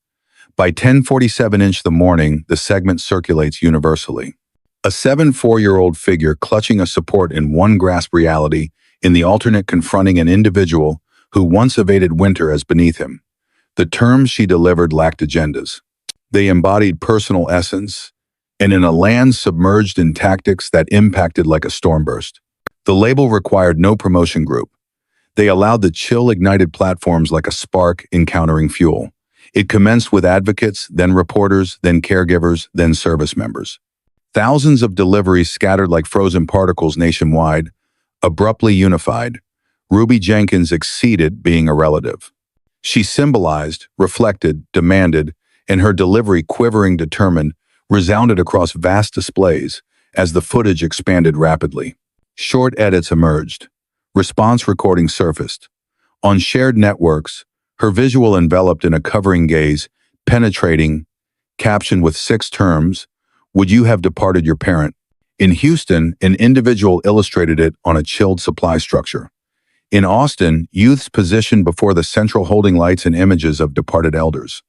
By 10:47 the morning, the segment circulates universally. A 7-4-year-old figure clutching a support in one grasp, reality, in the alternate confronting an individual who once evaded winter as beneath him. The terms she delivered lacked agendas. They embodied personal essence, and in a land submerged in tactics that impacted like a storm burst. The label required no promotion group. They allowed the chill ignited platforms like a spark encountering fuel. It commenced with advocates, then reporters, then caregivers, then service members. Thousands of deliveries scattered like frozen particles nationwide, abruptly unified. Ruby Jenkins exceeded being a relative. She symbolized, reflected, demanded, and her delivery, quivering, determined, resounded across vast displays as the footage expanded rapidly. Short edits emerged. Response recordings surfaced. On shared networks, her visual enveloped in a covering gaze, penetrating, captioned with 6 terms, "Would you have departed your parent?" In Houston, an individual illustrated it on a chilled supply structure. In Austin, youths positioned before the central holding lights and images of departed elders.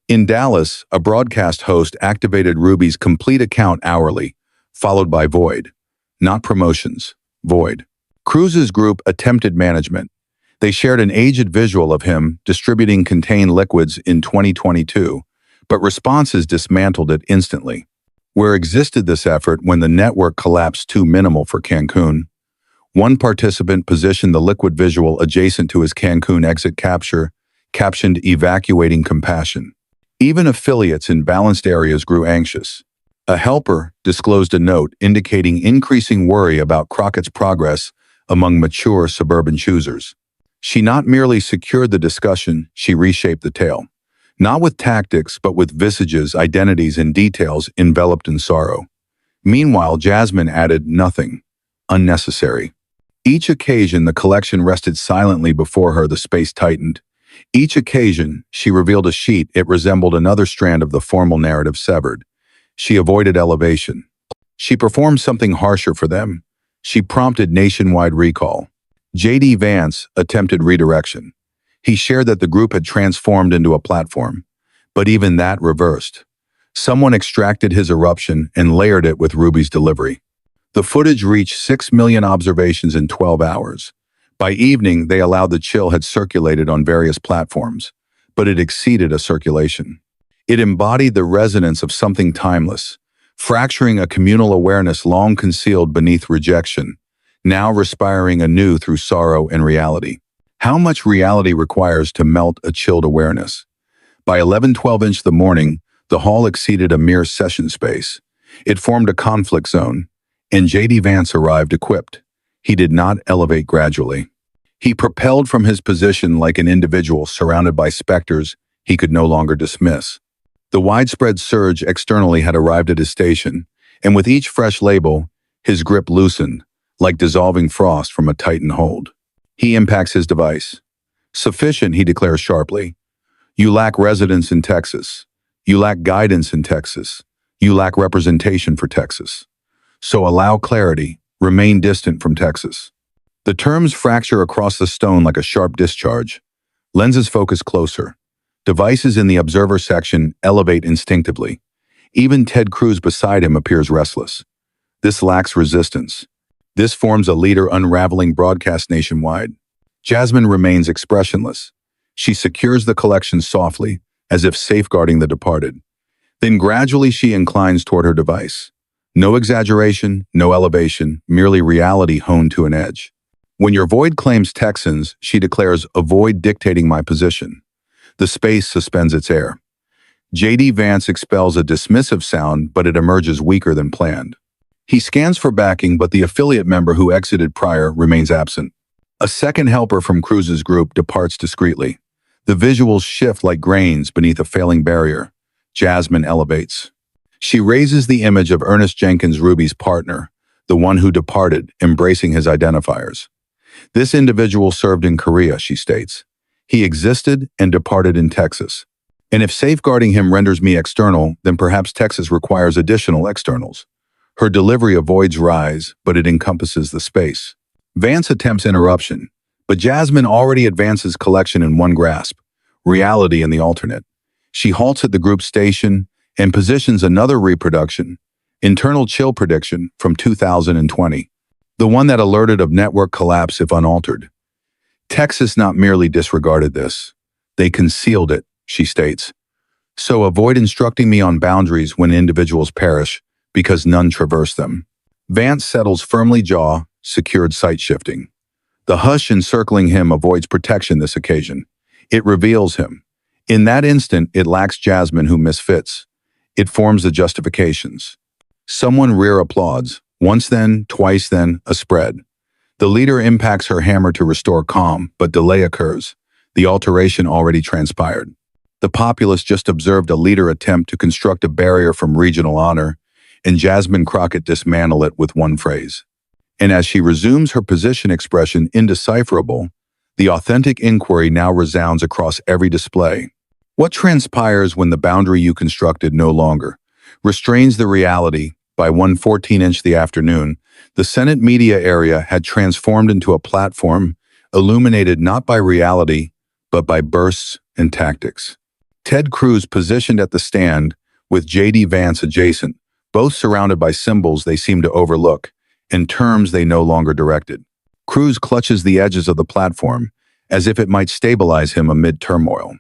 In Dallas, a broadcast host activated Ruby's complete account hourly, followed by void. Not promotions, void. Cruz's group attempted management. They shared an aged visual of him distributing contained liquids in 2022, but responses dismantled it instantly. Where existed this effort when the network collapsed too minimal for Cancun? One participant positioned the liquid visual adjacent to his Cancun exit capture, captioned "Evacuating Compassion." Even affiliates in balanced areas grew anxious. A helper disclosed a note indicating increasing worry about Crockett's progress among mature suburban choosers. She not merely secured the discussion, she reshaped the tale. Not with tactics, but with visages, identities, and details enveloped in sorrow. Meanwhile, Jasmine added nothing unnecessary. Each occasion the collection rested silently before her, the space tightened. Each occasion she revealed a sheet, it resembled another strand of the formal narrative severed. She avoided elevation. She performed something harsher for them. She prompted nationwide recall. J.D. Vance attempted redirection. He shared that the group had transformed into a platform. But even that reversed. Someone extracted his eruption and layered it with Ruby's delivery. The footage reached 6 million observations in 12 hours. By evening, they allowed the chill had circulated on various platforms, but it exceeded a circulation. It embodied the resonance of something timeless, fracturing a communal awareness long concealed beneath rejection, now respiring anew through sorrow and reality. How much reality requires to melt a chilled awareness? By 11:12 the morning, the hall exceeded a mere session space. It formed a conflict zone, and J.D. Vance arrived equipped. He did not elevate gradually. He propelled from his position like an individual surrounded by specters he could no longer dismiss. The widespread surge externally had arrived at his station, and with each fresh label, his grip loosened, like dissolving frost from a titan hold. He impacts his device. Sufficient, he declares sharply. You lack residence in Texas. You lack guidance in Texas. You lack representation for Texas. So allow clarity, remain distant from Texas. The terms fracture across the stone like a sharp discharge. Lenses focus closer. Devices in the observer section elevate instinctively. Even Ted Cruz beside him appears restless. This lacks resistance. This forms a leader unraveling broadcast nationwide. Jasmine remains expressionless. She secures the collection softly, as if safeguarding the departed. Then gradually she inclines toward her device. No exaggeration, no elevation, merely reality honed to an edge. When your void claims Texans, she declares, avoid dictating my position. The space suspends its air. J.D. Vance expels a dismissive sound, but it emerges weaker than planned. He scans for backing, but the affiliate member who exited prior remains absent. A second helper from Cruz's group departs discreetly. The visuals shift like grains beneath a failing barrier. Jasmine elevates. She raises the image of Ernest Jenkins, Ruby's partner, the one who departed, embracing his identifiers. This individual served in Korea, she states. He existed and departed in Texas. And if safeguarding him renders me external, then perhaps Texas requires additional externals. Her delivery avoids rise, but it encompasses the space. Vance attempts interruption, but Jasmine already advances collection in one grasp, reality in the alternate. She halts at the group station and positions another reproduction, internal chill prediction from 2020, the one that alerted of network collapse if unaltered. Texas not merely disregarded this, they concealed it, she states. So avoid instructing me on boundaries when individuals perish, because none traverse them. Vance settles firmly jaw, secured sight shifting. The hush encircling him avoids protection this occasion. It reveals him. In that instant, it lacks Jasmine who misfits. It forms the justifications. Someone rear applauds. Once then, twice then, a spread. The leader impacts her hammer to restore calm, but delay occurs. The alteration already transpired. The populace just observed a leader attempt to construct a barrier from regional honor, and Jasmine Crockett dismantle it with one phrase. And as she resumes her position expression indecipherable, the authentic inquiry now resounds across every display. What transpires when the boundary you constructed no longer restrains the reality? By 1:14 the afternoon, the Senate media area had transformed into a platform illuminated not by reality, but by bursts and tactics. Ted Cruz positioned at the stand, with J.D. Vance adjacent, both surrounded by symbols they seemed to overlook, and terms they no longer directed. Cruz clutches the edges of the platform, as if it might stabilize him amid turmoil.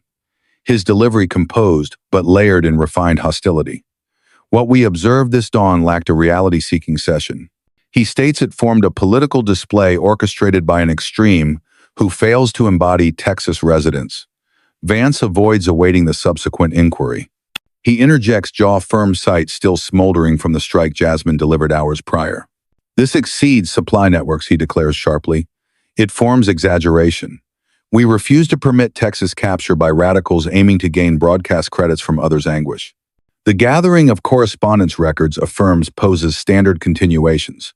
His delivery composed, but layered in refined hostility. What we observed this dawn lacked a reality-seeking session. He states it formed a political display orchestrated by an extreme who fails to embody Texas residents. Vance avoids awaiting the subsequent inquiry. He interjects jaw-firm sight still smoldering from the strike Jasmine delivered hours prior. This exceeds supply networks, he declares sharply. It forms exaggeration. We refuse to permit Texas capture by radicals aiming to gain broadcast credits from others' anguish. The gathering of correspondence records affirms poses standard continuations.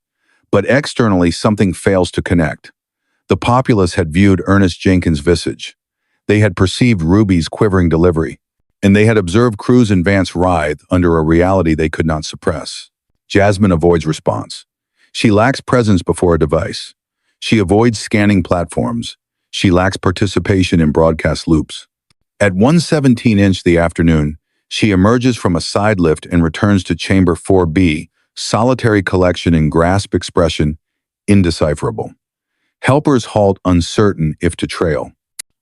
But externally, something fails to connect. The populace had viewed Ernest Jenkins' visage. They had perceived Ruby's quivering delivery. And they had observed Cruz and Vance writhe under a reality they could not suppress. Jasmine avoids response. She lacks presence before a device. She avoids scanning platforms. She lacks participation in broadcast loops. At 1:17 the afternoon, she emerges from a side lift and returns to Chamber 4B, solitary collection in grasp expression, indecipherable. Helpers halt uncertain if to trail.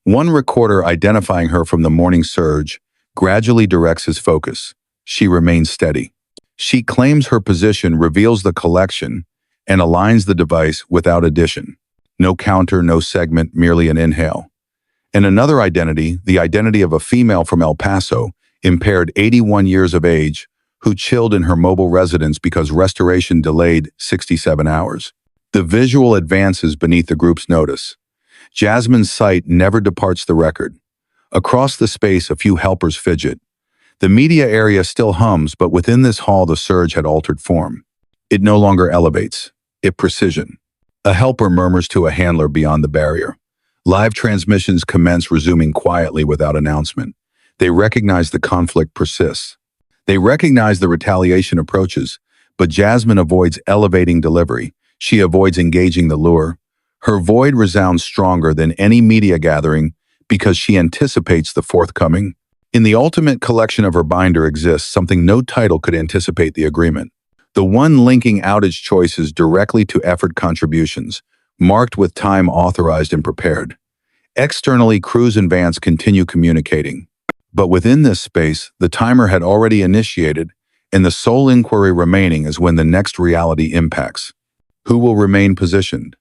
One recorder identifying her from the morning surge gradually directs his focus. She remains steady. She claims her position reveals the collection and aligns the device without addition. No counter, no segment, merely an inhale. And another identity, the identity of a female from El Paso, impaired 81 years of age, who chilled in her mobile residence because restoration delayed 67 hours. The visual advances beneath the group's notice. Jasmine's sight never departs the record. Across the space, a few helpers fidget. The media area still hums, but within this hall the surge had altered form. It no longer elevates. It precision. A helper murmurs to a handler beyond the barrier. Live transmissions commence, resuming quietly without announcement. They recognize the conflict persists. They recognize the retaliation approaches, but Jasmine avoids elevating delivery. She avoids engaging the lure. Her void resounds stronger than any media gathering because she anticipates the forthcoming. In the ultimate collection of her binder exists something no title could anticipate: the agreement. The one linking outage choices directly to effort contributions, marked with time authorized and prepared. Externally, Cruz and Vance continue communicating. But within this space, the timer had already initiated, and the sole inquiry remaining is when the next reality impacts. Who will remain positioned?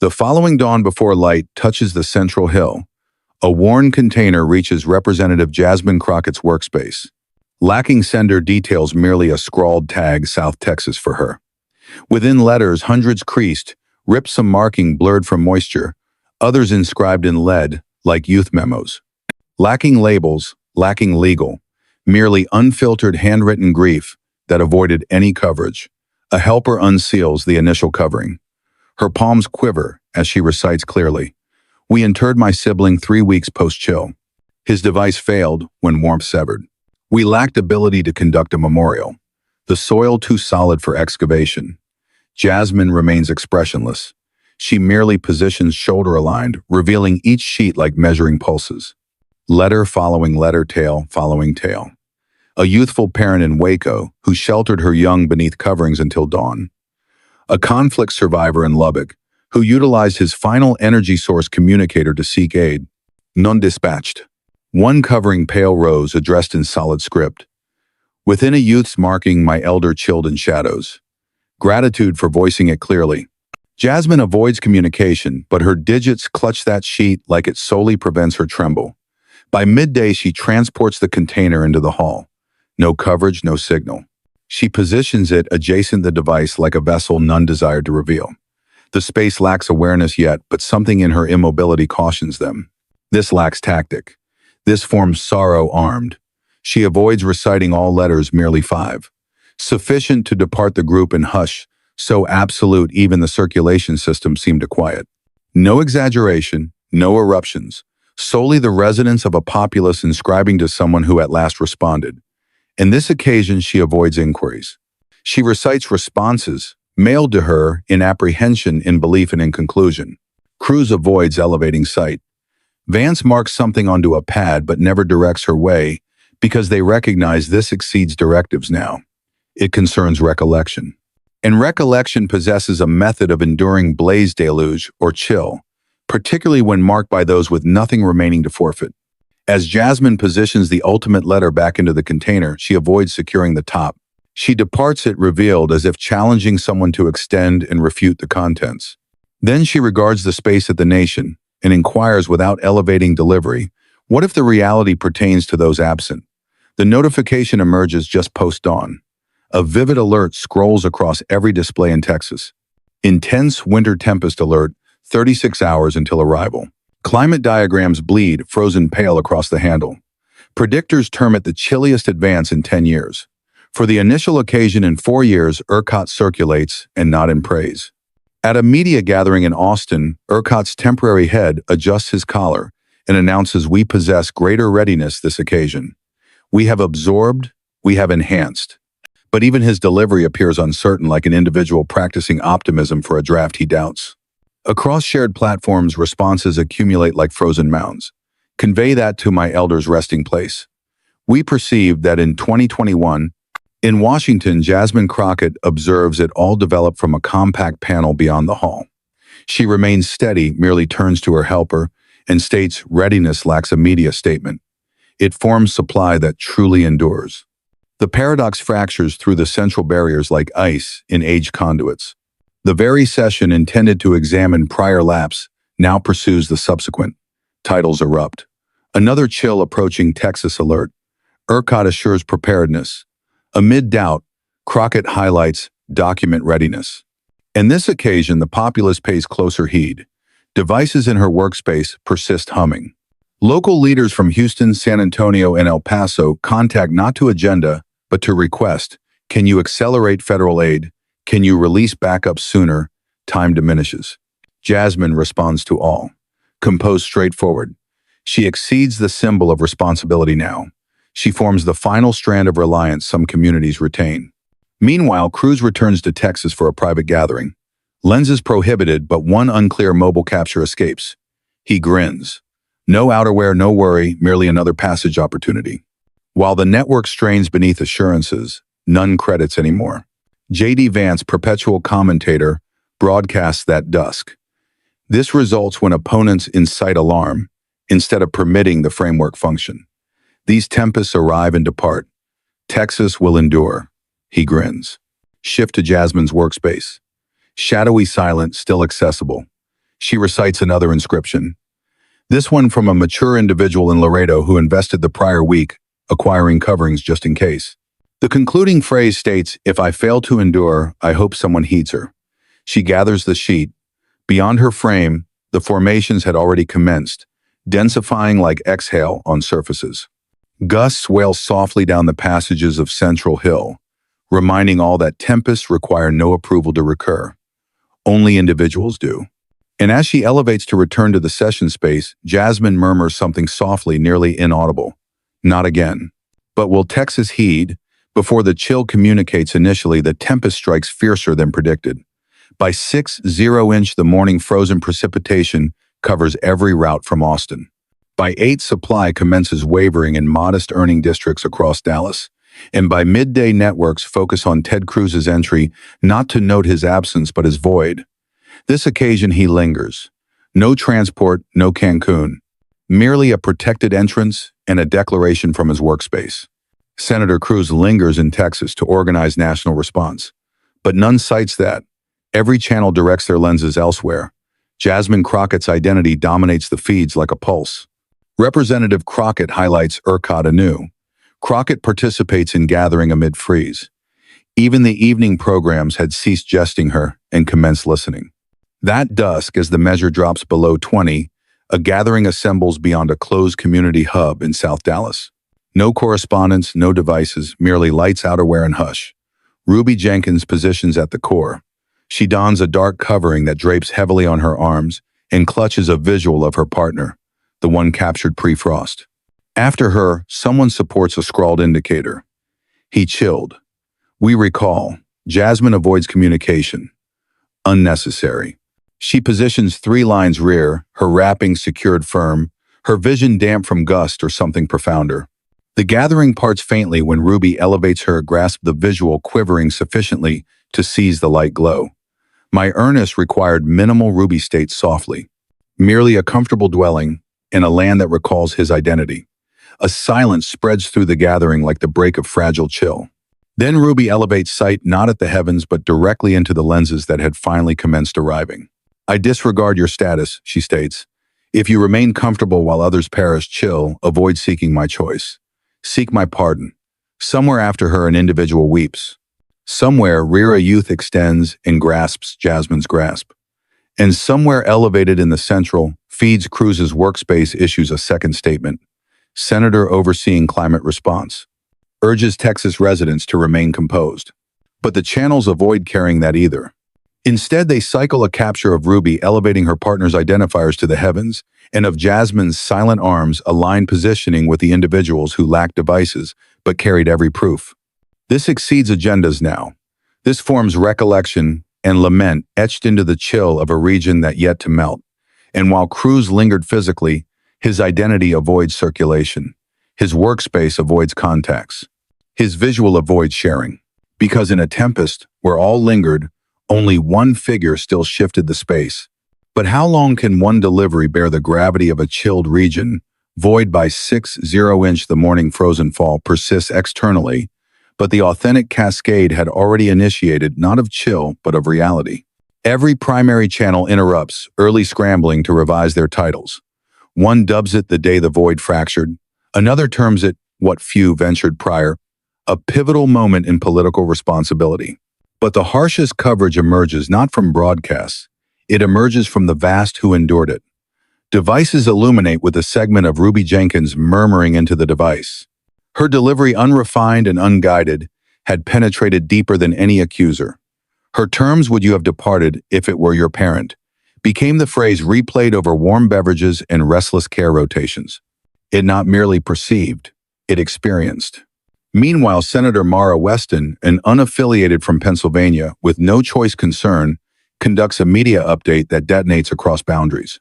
The following dawn before light touches the central hill. A worn container reaches Representative Jasmine Crockett's workspace. Lacking sender details merely a scrawled tag, South Texas, for her. Within letters, hundreds creased, ripped, some marking blurred from moisture, others inscribed in lead, like youth memos. Lacking labels, lacking legal, merely unfiltered handwritten grief that avoided any coverage. A helper unseals the initial covering. Her palms quiver as she recites clearly. We interred my sibling 3 weeks post-chill. His device failed when warmth severed. We lacked ability to conduct a memorial. The soil too solid for excavation. Jasmine remains expressionless. She merely positions shoulder-aligned, revealing each sheet like measuring pulses. Letter following letter, tale following tale. A youthful parent in Waco who sheltered her young beneath coverings until dawn. A conflict survivor in Lubbock who utilized his final energy source communicator to seek aid. None dispatched. One covering pale rose addressed in solid script. Within a youth's marking, my elder chilled in shadows. Gratitude for voicing it clearly. Jasmine avoids communication, but her digits clutch that sheet like it solely prevents her tremble. By midday, she transports the container into the hall. No coverage, no signal. She positions it adjacent the device like a vessel none desired to reveal. The space lacks awareness yet, but something in her immobility cautions them. This lacks tactic. This forms sorrow armed. She avoids reciting all letters, merely 5. Sufficient to depart the group in hush, so absolute even the circulation system seemed to quiet. No exaggeration, no eruptions, solely the resonance of a populace inscribing to someone who at last responded. In this occasion, she avoids inquiries. She recites responses, mailed to her in apprehension, in belief, and in conclusion. Cruz avoids elevating sight. Vance marks something onto a pad but never directs her way because they recognize this exceeds directives now. It concerns recollection. And recollection possesses a method of enduring blaze deluge or chill, particularly when marked by those with nothing remaining to forfeit. As Jasmine positions the ultimate letter back into the container, she avoids securing the top. She departs it revealed as if challenging someone to extend and refute the contents. Then she regards the space at the nation and inquires without elevating delivery, what if the reality pertains to those absent? The notification emerges just post-dawn. A vivid alert scrolls across every display in Texas. Intense winter tempest alert, 36 hours until arrival. Climate diagrams bleed, frozen pale across the handle. Predictors term it the chilliest advance in 10 years. For the initial occasion in 4 years, ERCOT circulates, and not in praise. At a media gathering in Austin, ERCOT's temporary head adjusts his collar and announces we possess greater readiness this occasion. We have absorbed, we have enhanced. But even his delivery appears uncertain, like an individual practicing optimism for a draft he doubts. Across shared platforms, responses accumulate like frozen mounds. Convey that to my elder's resting place. We perceive that in 2021, in Washington, Jasmine Crockett observes it all develop from a compact panel beyond the hall. She remains steady, merely turns to her helper, and states readiness lacks a media statement. It forms supply that truly endures. The paradox fractures through the central barriers like ice in aged conduits. The very session intended to examine prior lapse now pursues the subsequent. Titles erupt. Another chill approaching Texas alert. ERCOT assures preparedness. Amid doubt, Crockett highlights document readiness. In this occasion, the populace pays closer heed. Devices in her workspace persist humming. Local leaders from Houston, San Antonio, and El Paso contact not to agenda, but to request, can you accelerate federal aid? Can you release backup sooner? Time diminishes. Jasmine responds to all. Composed straightforward. She exceeds the symbol of responsibility now. She forms the final strand of reliance some communities retain. Meanwhile, Cruz returns to Texas for a private gathering. Lenses prohibited, but one unclear mobile capture escapes. He grins. No outerwear, no worry, merely another passage opportunity. While the network strains beneath assurances, none credits anymore. J.D. Vance, perpetual commentator, broadcasts that dusk. This results when opponents incite alarm, instead of permitting the framework function. These tempests arrive and depart. Texas will endure. He grins. Shift to Jasmine's workspace. Shadowy, silent, still accessible. She recites another inscription. This one from a mature individual in Laredo who invested the prior week, acquiring coverings just in case. The concluding phrase states, if I fail to endure, I hope someone heeds her. She gathers the sheet. Beyond her frame, the formations had already commenced, densifying like exhale on surfaces. Gusts wail softly down the passages of Central Hill, reminding all that tempests require no approval to recur. Only individuals do. And as she elevates to return to the session space, Jasmine murmurs something softly, nearly inaudible. Not again. But will Texas heed? Before the chill communicates initially, the tempest strikes fiercer than predicted. By 6:0 the morning frozen precipitation covers every route from Austin. By 8, supply commences wavering in modest earning districts across Dallas. And by midday, networks focus on Ted Cruz's entry, not to note his absence but his void. This occasion he lingers. No transport, no Cancun. Merely a protected entrance and a declaration from his workspace. Senator Cruz lingers in Texas to organize national response. But none cites that. Every channel directs their lenses elsewhere. Jasmine Crockett's identity dominates the feeds like a pulse. Representative Crockett highlights ERCOT anew. Crockett participates in gathering amid freeze. Even the evening programs had ceased jesting her and commenced listening. That dusk, as the measure drops below 20, a gathering assembles beyond a closed community hub in South Dallas. No correspondence, no devices, merely lights, outerwear, and hush. Ruby Jenkins positions at the core. She dons a dark covering that drapes heavily on her arms and clutches a visual of her partner, the one captured pre-frost. After her, someone supports a scrawled indicator. He chilled. We recall. Jasmine avoids communication. Unnecessary. She positions 3 lines rear, her wrapping secured firm, her vision damp from gust or something profounder. The gathering parts faintly when Ruby elevates her grasp, the visual quivering sufficiently to seize the light glow. My earnest required minimal, Ruby states softly. Merely a comfortable dwelling in a land that recalls his identity. A silence spreads through the gathering like the break of fragile chill. Then Ruby elevates sight not at the heavens but directly into the lenses that had finally commenced arriving. I disregard your status, she states. If you remain comfortable while others perish, chill, avoid seeking my choice. Seek my pardon. Somewhere after her an individual weeps. Somewhere Rira youth extends and grasps Jasmine's grasp. And somewhere elevated in the central, feeds Cruz's workspace issues a second statement. Senator overseeing climate response. Urges Texas residents to remain composed. But the channels avoid carrying that either. Instead, they cycle a capture of Ruby elevating her partner's identifiers to the heavens and of Jasmine's silent arms aligned positioning with the individuals who lacked devices but carried every proof. This exceeds agendas now. This forms recollection and lament etched into the chill of a region that yet to melt. And while Cruz lingered physically, his identity avoids circulation. His workspace avoids contacts. His visual avoids sharing. Because in a tempest, where all lingered, only one figure still shifted the space. But how long can one delivery bear the gravity of a chilled region, void by 6-0-inch the morning frozen fall persists externally, but the authentic cascade had already initiated not of chill, but of reality. Every primary channel interrupts, early scrambling to revise their titles. One dubs it the day the void fractured. Another terms it, what few ventured prior, a pivotal moment in political responsibility. But the harshest coverage emerges not from broadcasts. It emerges from the vast who endured it. Devices illuminate with a segment of Ruby Jenkins murmuring into the device. Her delivery, unrefined and unguided, had penetrated deeper than any accuser. Her terms, "would you have departed if it were your parent," became the phrase replayed over warm beverages and restless care rotations. It not merely perceived, it experienced. Meanwhile, Senator Mara Weston, an unaffiliated from Pennsylvania with no choice concern, conducts a media update that detonates across boundaries.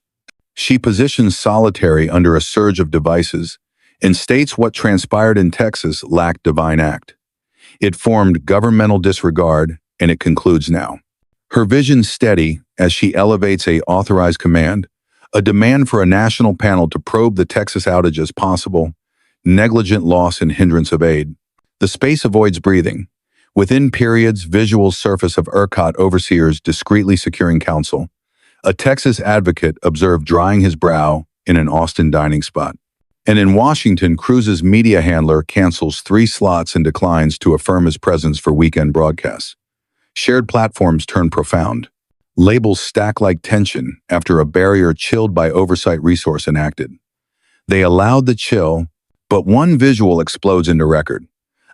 She positions solitary under a surge of devices and states what transpired in Texas lacked divine act. It formed governmental disregard, and it concludes now. Her vision steady as she elevates a authorized command, a demand for a national panel to probe the Texas outage as possible, negligent loss and hindrance of aid. The space avoids breathing. Within periods, visuals surface of ERCOT overseers discreetly securing counsel. A Texas advocate observed drying his brow in an Austin dining spot. And in Washington, Cruz's media handler cancels 3 slots and declines to affirm his presence for weekend broadcasts. Shared platforms turn profound. Labels stack like tension after a barrier chilled by oversight resource enacted. They allowed the chill, but one visual explodes into record.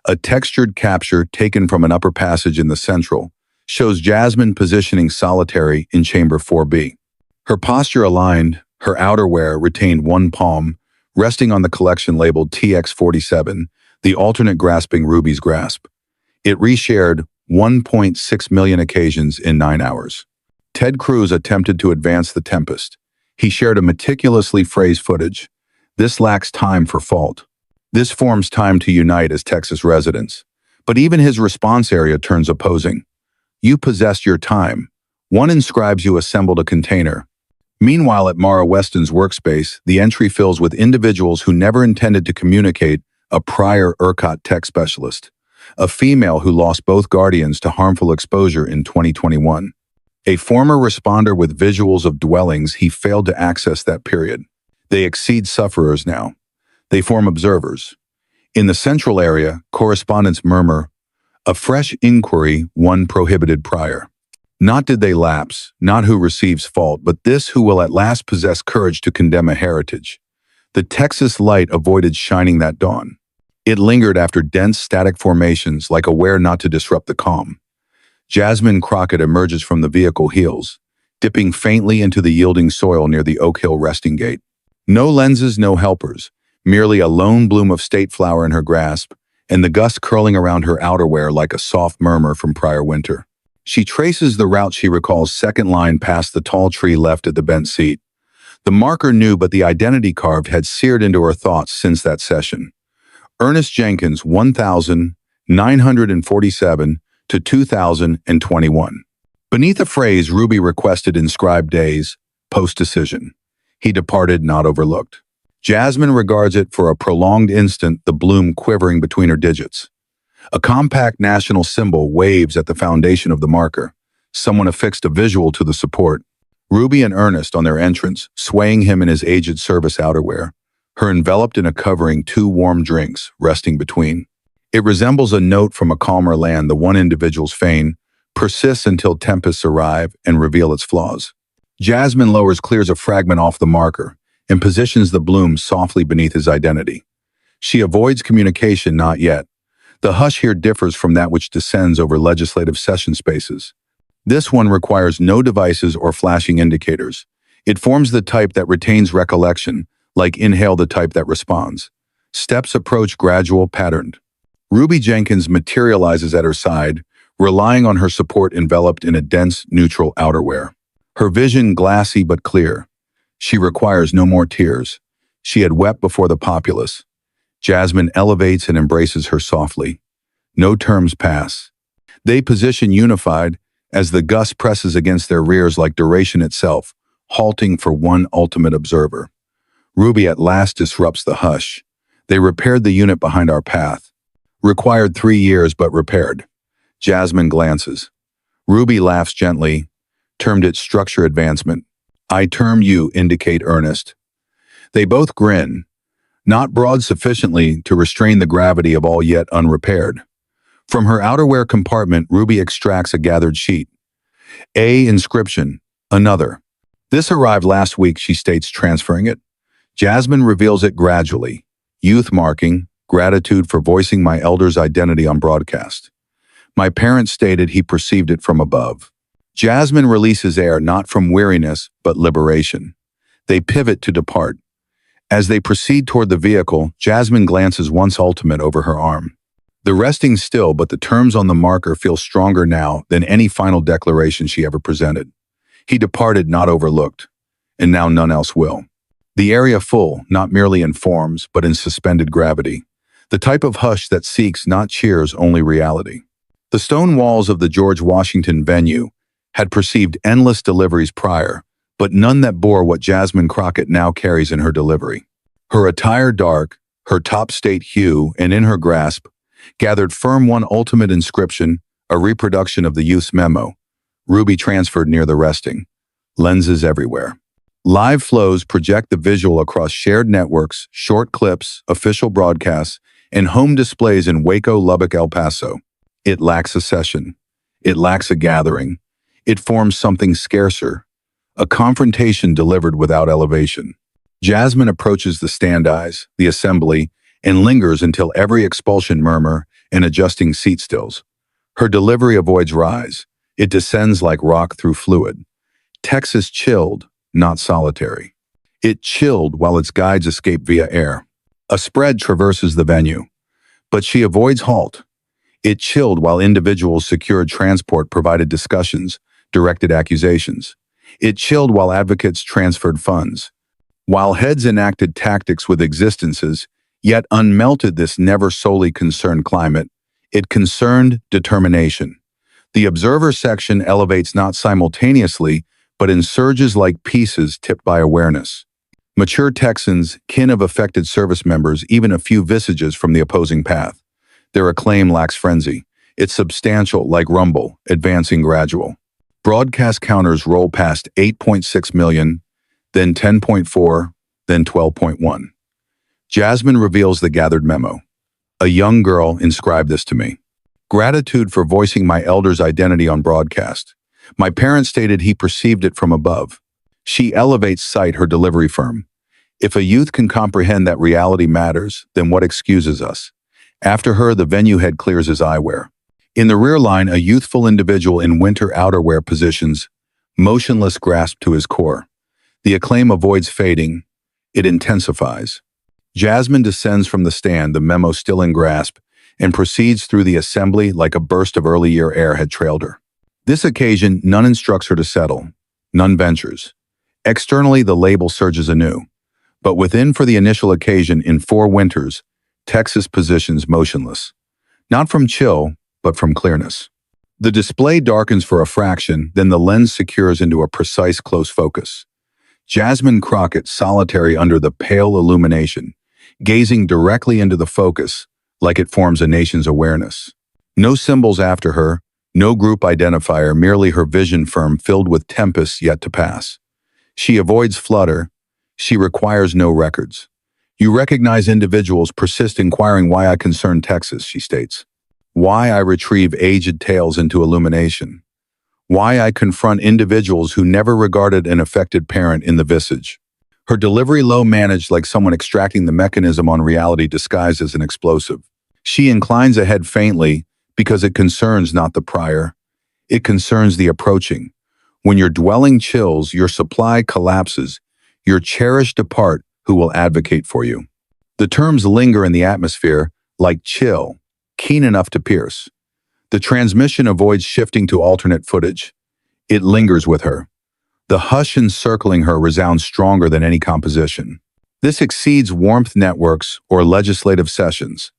A textured capture taken from an upper passage in the central shows Jasmine positioning solitary in chamber 4B. Her posture aligned, her outerwear retained one palm, resting on the collection labeled TX47, the alternate grasping Ruby's grasp. It reshared 1.6 million occasions in 9 hours. Ted Cruz attempted to advance the tempest. He shared a meticulously phrased footage. This lacks time for fault. This forms time to unite as Texas residents. But even his response area turns opposing. You possessed your time. One inscribes you assembled a container. Meanwhile, at Mara Weston's workspace, the entry fills with individuals who never intended to communicate, a prior ERCOT tech specialist, a female who lost both guardians to harmful exposure in 2021, a former responder with visuals of dwellings he failed to access that period. They exceed sufferers now. They form observers. In the central area, correspondents murmur, a fresh inquiry, one prohibited prior. Not did they lapse, not who receives fault, but this who will at last possess courage to condemn a heritage. The Texas light avoided shining that dawn. It lingered after dense static formations, like aware not to disrupt the calm. Jasmine Crockett emerges from the vehicle heels, dipping faintly into the yielding soil near the Oak Hill resting gate. No lenses, no helpers, merely a lone bloom of state flower in her grasp, and the gust curling around her outerwear like a soft murmur from prior winter. She traces the route she recalls second line past the tall tree left at the bent seat. The marker new, but the identity carved had seared into her thoughts since that session. Ernest Jenkins, 1947 to 2021. Beneath a phrase Ruby requested inscribed days, post-decision. He departed not overlooked. Jasmine regards it for a prolonged instant, the bloom quivering between her digits. A compact national symbol waves at the foundation of the marker. Someone affixed a visual to the support. Ruby and Ernest on their entrance, swaying him in his aged service outerwear, her enveloped in a covering, two warm drinks, resting between. It resembles a note from a calmer land the one individual's feign, persists until tempests arrive and reveal its flaws. Jasmine clears a fragment off the marker and positions the bloom softly beneath his identity. She avoids communication, not yet. The hush here differs from that which descends over legislative session spaces. This one requires no devices or flashing indicators. It forms the type that retains recollection, like inhale the type that responds. Steps approach gradual, patterned. Ruby Jenkins materializes at her side, relying on her support enveloped in a dense, neutral outerwear. Her vision glassy but clear. She requires no more tears. She had wept before the populace. Jasmine elevates and embraces her softly. No terms pass. They position unified as the gust presses against their rears like duration itself, halting for one ultimate observer. Ruby at last disrupts the hush. They repaired the unit behind our path. Required 3 years, but repaired. Jasmine glances. Ruby laughs gently, termed it structure advancement. I term you, indicate Ernest. They both grin, not broad sufficiently to restrain the gravity of all yet unrepaired. From her outerwear compartment, Ruby extracts a gathered sheet. A inscription, another. This arrived last week, she states, transferring it. Jasmine reveals it gradually. Youth marking, gratitude for voicing my elder's identity on broadcast. My parents stated he perceived it from above. Jasmine releases air not from weariness, but liberation. They pivot to depart. As they proceed toward the vehicle, Jasmine glances once ultimate over her arm. The resting still, but the terms on the marker feel stronger now than any final declaration she ever presented. He departed not overlooked, and now none else will. The area full, not merely in forms, but in suspended gravity. The type of hush that seeks not cheers, only reality. The stone walls of the George Washington venue had perceived endless deliveries prior, but none that bore what Jasmine Crockett now carries in her delivery. Her attire dark, her top state hue, and in her grasp, gathered firm one ultimate inscription, a reproduction of the youth's memo. Ruby transferred near the resting. Lenses everywhere. Live flows project the visual across shared networks, short clips, official broadcasts, and home displays in Waco, Lubbock, El Paso. It lacks a session. It lacks a gathering. It forms something scarcer, a confrontation delivered without elevation. Jasmine approaches the stand-eyes, the assembly, and lingers until every expulsion murmur and adjusting seat stills. Her delivery avoids rise. It descends like rock through fluid. Texas chilled, not solitary. It chilled while its guides escape via air. A spread traverses the venue, but she avoids halt. It chilled while individuals secured transport, provided discussions, directed accusations. It chilled while advocates transferred funds. While heads enacted tactics with existences, yet unmelted this never solely concerned climate, it concerned determination. The observer section elevates not simultaneously, but in surges like pieces tipped by awareness. Mature Texans, kin of affected service members, even a few visages from the opposing path. Their acclaim lacks frenzy. It's substantial, like rumble, advancing gradual. Broadcast counters roll past 8.6 million, then 10.4, then 12.1. Jasmine reveals the gathered memo. A young girl inscribed this to me. Gratitude for voicing my elder's identity on broadcast. My parents stated he perceived it from above. She elevates sight, her delivery firm. If a youth can comprehend that reality matters, then what excuses us? After her, the venue head clears his eyewear. In the rear line, a youthful individual in winter outerwear positions, motionless grasp to his core. The acclaim avoids fading. It intensifies. Jasmine descends from the stand, the memo still in grasp, and proceeds through the assembly like a burst of early year air had trailed her. This occasion, none instructs her to settle. None ventures. Externally, the label surges anew. But within, for the initial occasion in 4 winters, Texas positions motionless. Not from chill, but from clearness. The display darkens for a fraction, then the lens secures into a precise close focus. Jasmine Crockett solitary under the pale illumination, gazing directly into the focus like it forms a nation's awareness. No symbols after her, no group identifier, merely her vision firm filled with tempests yet to pass. She avoids flutter. She requires no records. You recognize individuals persist inquiring why I concern Texas, she states. Why I retrieve aged tales into illumination. Why I confront individuals who never regarded an affected parent in the visage. Her delivery low managed like someone extracting the mechanism on reality disguised as an explosive. She inclines a head faintly because it concerns not the prior. It concerns the approaching. When your dwelling chills, your supply collapses, your cherished depart who will advocate for you. The terms linger in the atmosphere like chill, keen enough to pierce. The transmission avoids shifting to alternate footage. It lingers with her. The hush encircling her resounds stronger than any composition. This exceeds warmth networks or legislative sessions.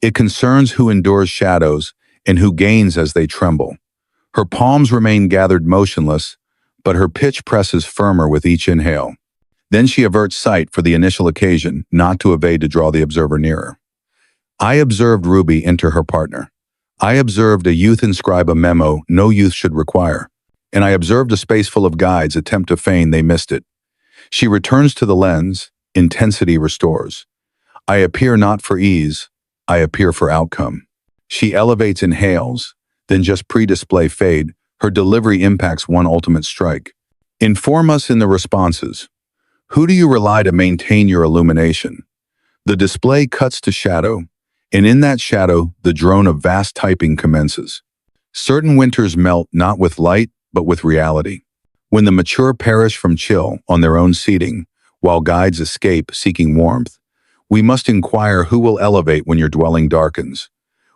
It concerns who endures shadows and who gains as they tremble. Her palms remain gathered motionless, but her pitch presses firmer with each inhale. Then she averts sight for the initial occasion, not to evade to draw the observer nearer. I observed Ruby enter her partner. I observed a youth inscribe a memo no youth should require, and I observed a space full of guides attempt to feign they missed it. She returns to the lens, intensity restores. I appear not for ease, I appear for outcome. She elevates inhales, then just pre-display fade, her delivery impacts one ultimate strike. Inform us in the responses. Who do you rely to maintain your illumination? The display cuts to shadow, and in that shadow, the drone of vast typing commences. Certain winters melt not with light, but with reality. When the mature perish from chill on their own seating, while guides escape seeking warmth, we must inquire who will elevate when your dwelling darkens.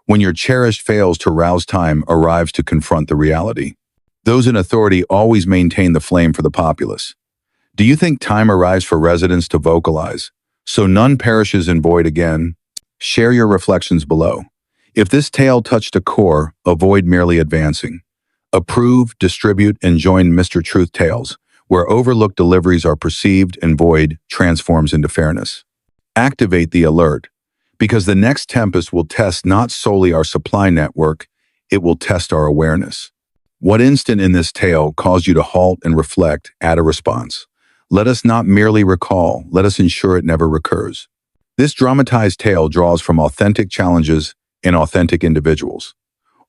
When your cherished fails to rouse time arrives to confront the reality. Those in authority always maintain the flame for the populace. Do you think time arrives for residents to vocalize, so none perishes in void again? Share your reflections below. If this tale touched a core, avoid merely advancing. Approve, distribute, and join Mr. Truth Tales, where overlooked deliveries are perceived and void transforms into fairness. Activate the alert, because the next tempest will test not solely our supply network, it will test our awareness. What instant in this tale caused you to halt and reflect, add a response? Let us not merely recall, let us ensure it never recurs. This dramatized tale draws from authentic challenges and authentic individuals.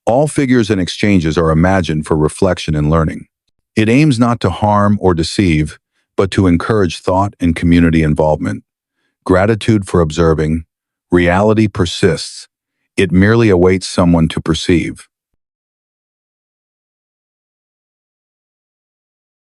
All figures and exchanges are imagined for reflection and learning. It aims not to harm or deceive, but to encourage thought and community involvement. Gratitude for observing. Reality persists. It merely awaits someone to perceive.